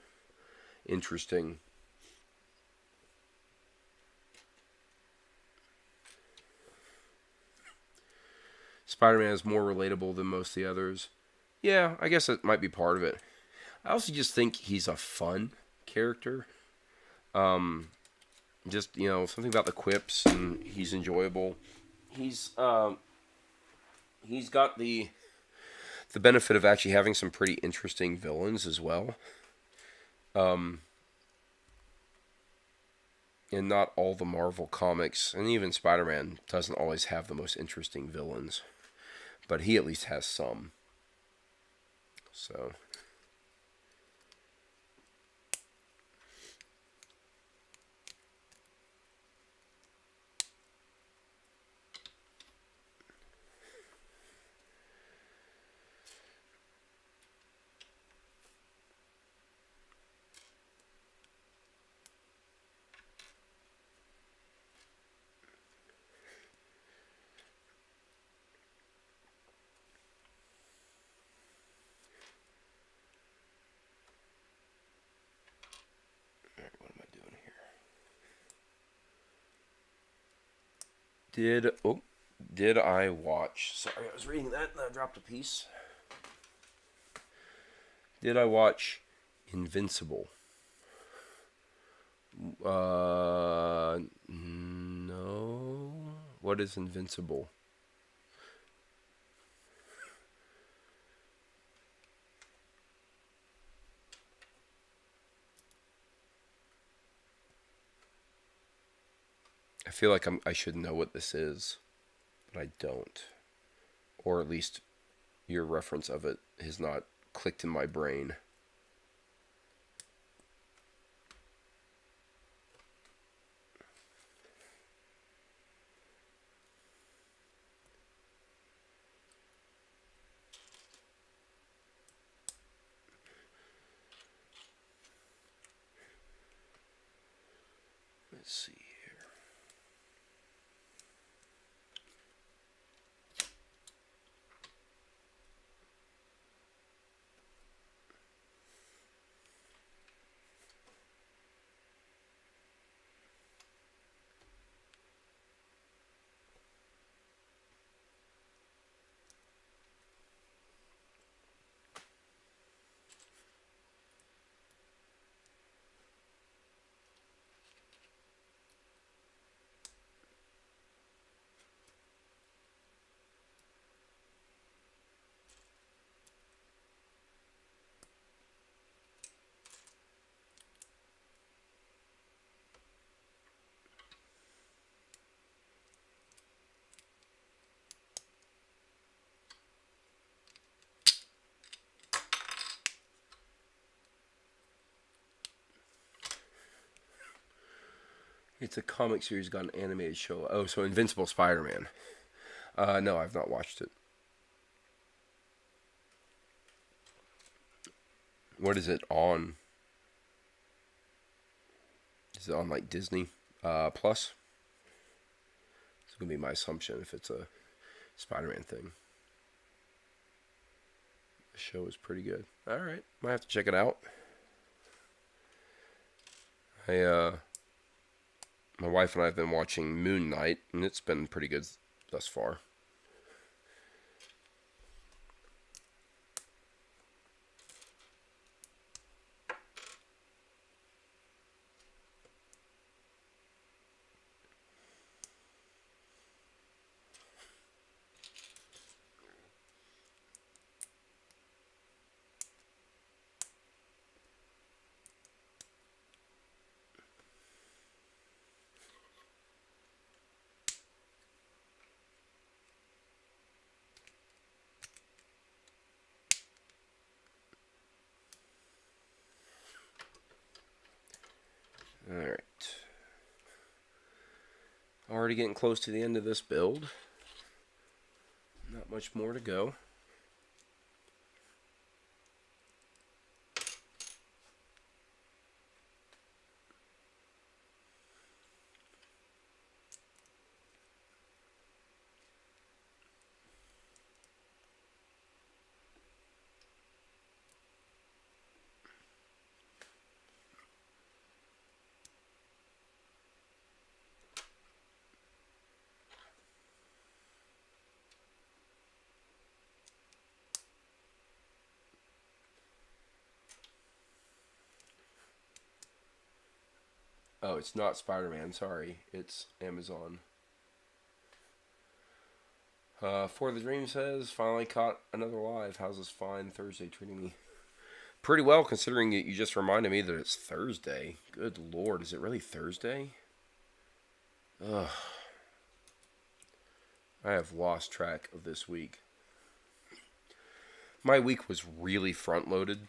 interesting. Spider-Man is more relatable than most of the others. Yeah, I guess that might be part of it. I also just think he's a fun character. Um, Just something about the quips, and he's enjoyable. He's got the benefit of actually having some pretty interesting villains as well. Um, and not all the Marvel comics, and even Spider-Man doesn't always have the most interesting villains, but he at least has some. So. Alright, what am I doing here? Did I watch? Sorry, I was reading that and I dropped a piece. Did I watch Invincible? No. What is Invincible? I feel like I should know what this is, but I don't. Or at least your reference of it has not clicked in my brain. Let's see here. It's a comic series got an animated show. Oh, so Invincible Spider-Man. No, I've not watched it. What is it on? Is it on like Disney Plus? It's gonna be my assumption if it's a Spider-Man thing. The show is pretty good. All right, might have to check it out. My wife and I have been watching Moon Knight, and it's been pretty good thus far. All right. Already getting close to the end of this build. Not much more to go. Oh, it's not Spider-Man. Sorry, it's Amazon. For the Dream says, finally caught another live. How's this fine Thursday treating me? Pretty well, considering you just reminded me that it's Thursday. Good Lord, is it really Thursday? Ugh. I have lost track of this week. My week was really front-loaded.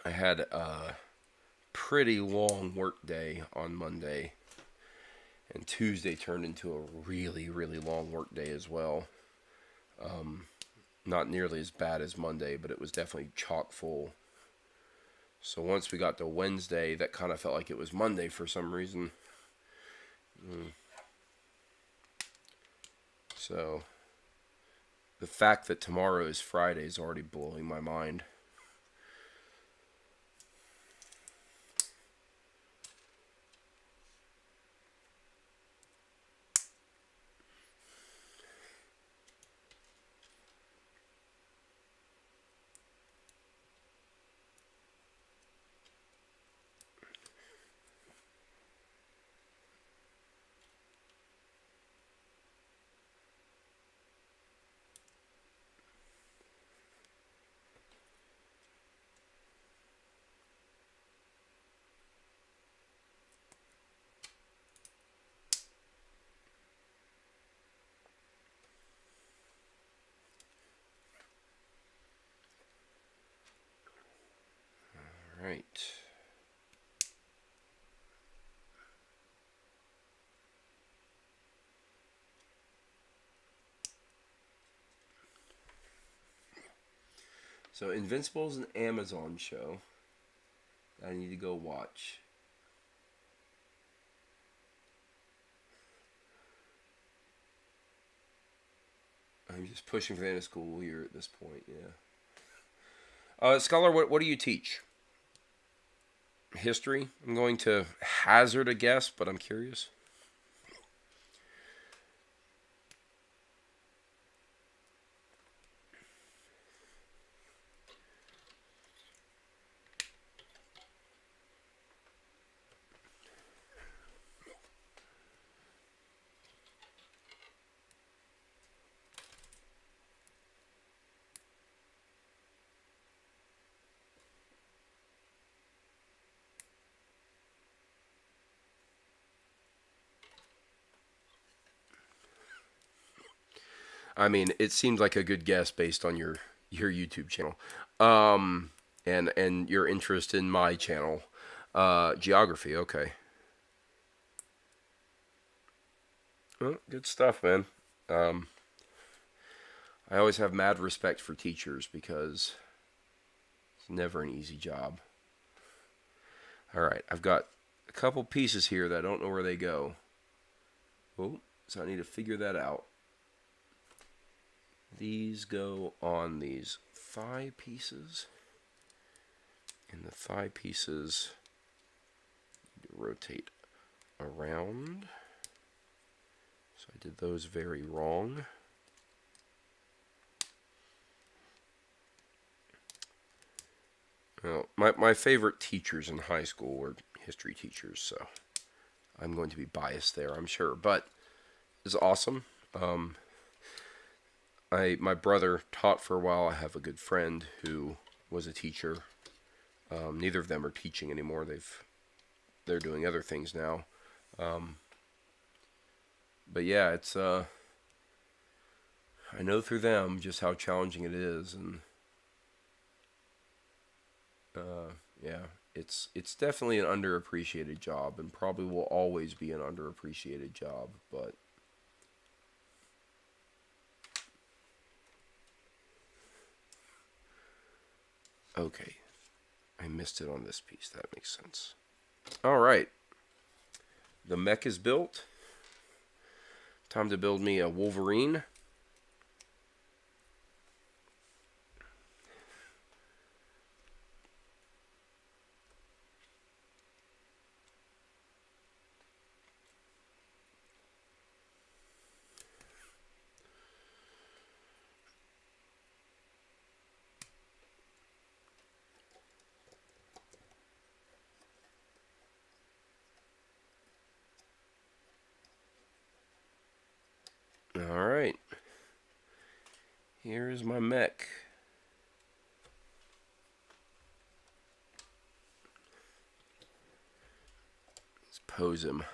I had a pretty long work day on Monday. And Tuesday turned into a really, really long work day as well. Not nearly as bad as Monday, but it was definitely chock full. So once we got to Wednesday, that kind of felt like it was Monday for some reason. So the fact that tomorrow is Friday is already blowing my mind. All right. So Invincible's an Amazon show that I need to go watch. I'm just pushing for the end of school year at this point, yeah. Scholar, what do you teach? History? I'm going to hazard a guess, but I'm curious. I mean, it seems like a good guess based on your YouTube channel, and your interest in my channel, geography. Okay, well, good stuff, man. Um, I always have mad respect for teachers because it's never an easy job. All right, I've got a couple pieces here that I don't know where they go. Oh, so I need to figure that out. These go on these thigh pieces, and the thigh pieces rotate around. So I did those very wrong. Well, my favorite teachers in high school were history teachers, so I'm going to be biased there, I'm sure. But it's awesome. My brother taught for a while. I have a good friend who was a teacher. Neither of them are teaching anymore. They're doing other things now. But yeah, it's I know through them just how challenging it is, and yeah, it's definitely an underappreciated job, and probably will always be an underappreciated job. But okay, I missed it on this piece. That makes sense. All right, the mech is built. Time to build me a Wolverine. Here is my mech. Let's pose him.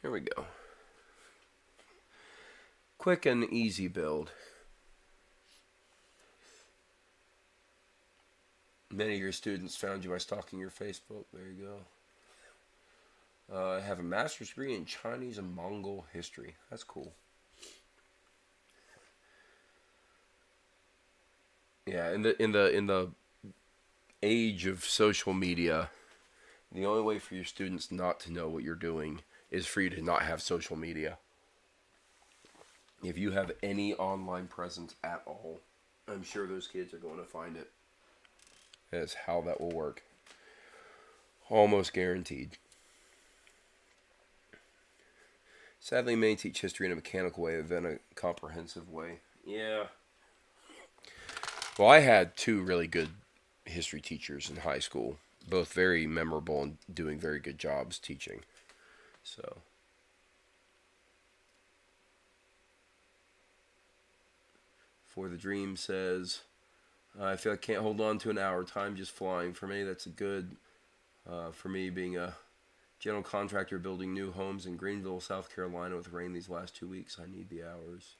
Here we go. Quick and easy build. Many of your students found you by stalking your Facebook. There you go. I have a master's degree in Chinese and Mongol history. That's cool. Yeah, in the age of social media, the only way for your students not to know what you're doing is for you to not have social media. If you have any online presence at all, I'm sure those kids are going to find it. That's how that will work. Almost guaranteed. Sadly, many teach history in a mechanical way than a comprehensive way. Yeah. Well, I had two really good history teachers in high school, both very memorable and doing very good jobs teaching. So, For the Dream says, I feel I can't hold on to an hour. Time just flying. For me, that's a good. For me, being a general contractor building new homes in Greenville, South Carolina, with rain these last 2 weeks, I need the hours.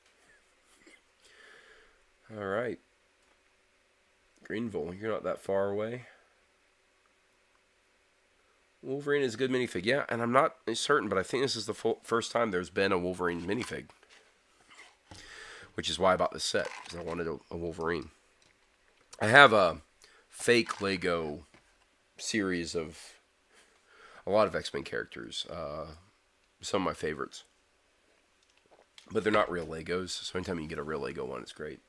All right. Greenville, you're not that far away. Wolverine is a good minifig. Yeah, and I'm not certain, but I think this is the first time there's been a Wolverine minifig. Which is why I bought this set, because I wanted a Wolverine. I have a fake Lego series of a lot of X-Men characters. Some of my favorites. But they're not real Legos, so anytime you get a real Lego one, it's great.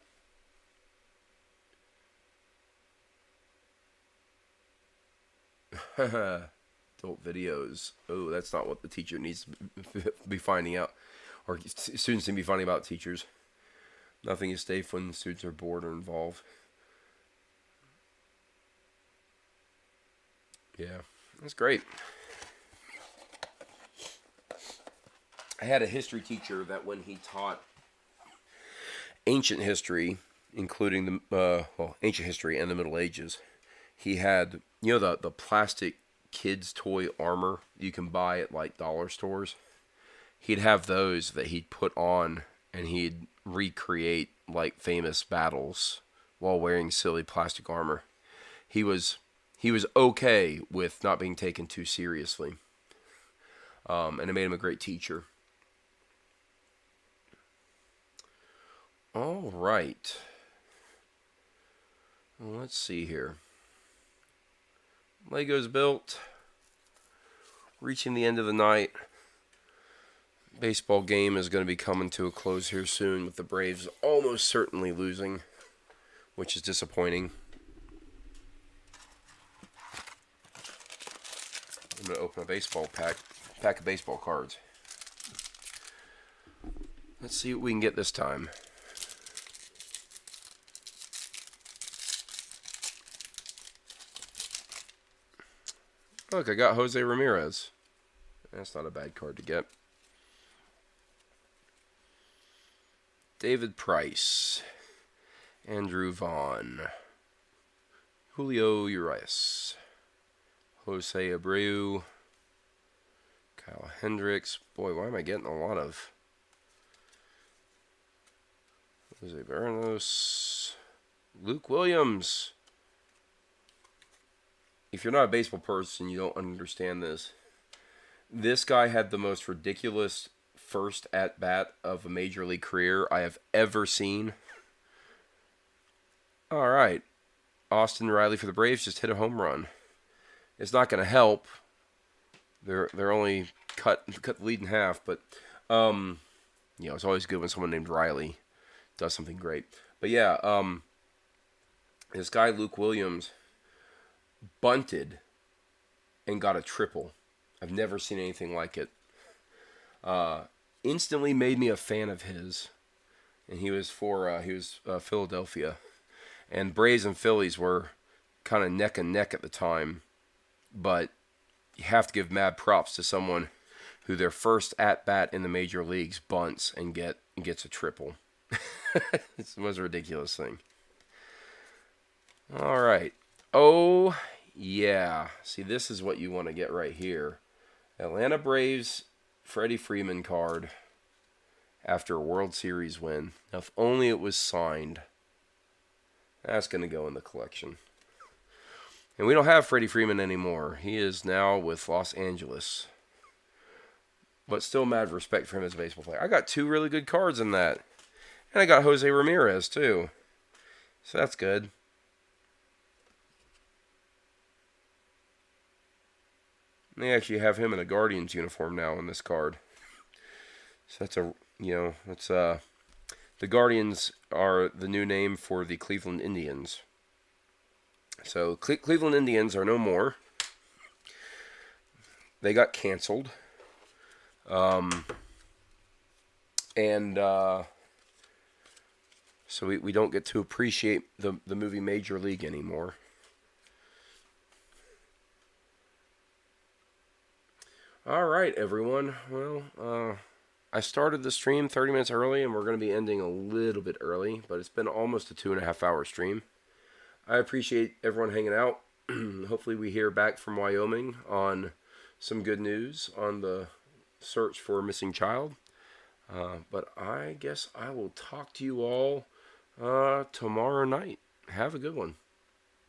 Adult videos. Oh, that's not what the teacher needs to be finding out. Or students need to be finding about teachers. Nothing is safe when students are bored or involved. Yeah, that's great. I had a history teacher that when he taught ancient history, including ancient history and the Middle Ages, he had, the plastic kids' toy armor you can buy at like dollar stores. He'd have those that he'd put on, and he'd recreate like famous battles while wearing silly plastic armor. He was okay with not being taken too seriously, and it made him a great teacher. All right. Well, let's see here. Legos built. Reaching the end of the night. Baseball game is going to be coming to a close here soon, with the Braves almost certainly losing, which is disappointing. I'm going to open a baseball pack of baseball cards. Let's see what we can get this time. Look, I got Jose Ramirez. That's not a bad card to get. David Price. Andrew Vaughn. Julio Urias. Jose Abreu. Kyle Hendricks. Boy, why am I getting a lot of... Jose Berrios. Luke Williams. If you're not a baseball person, you don't understand this. This guy had the most ridiculous first at-bat of a major league career I have ever seen. All right. Austin Riley for the Braves just hit a home run. It's not going to help. They're only cut the lead in half, but it's always good when someone named Riley does something great. But yeah, this guy Luke Williams bunted and got a triple. I've never seen anything like it. Instantly made me a fan of his, and he was Philadelphia, and Braves and Phillies were kind of neck and neck at the time, but you have to give mad props to someone who their first at bat in the major leagues bunts and gets a triple. It was a ridiculous thing. All right. Oh yeah. See, this is what you want to get right here. Atlanta Braves Freddie Freeman card after a World Series win. Now, if only it was signed. That's going to go in the collection. And we don't have Freddie Freeman anymore. He is now with Los Angeles. But still mad respect for him as a baseball player. I got 2 really good cards in that. And I got Jose Ramirez, too. So that's good. They actually have him in a Guardians uniform now in this card. So that's the Guardians are the new name for the Cleveland Indians. So Cleveland Indians are no more. They got canceled. So we don't get to appreciate the movie Major League anymore. All right, everyone. Well, I started the stream 30 minutes early, and we're going to be ending a little bit early, but it's been almost a 2.5-hour stream. I appreciate everyone hanging out. Hopefully we hear back from Wyoming on some good news on the search for a missing child. But I guess I will talk to you all tomorrow night. Have a good one.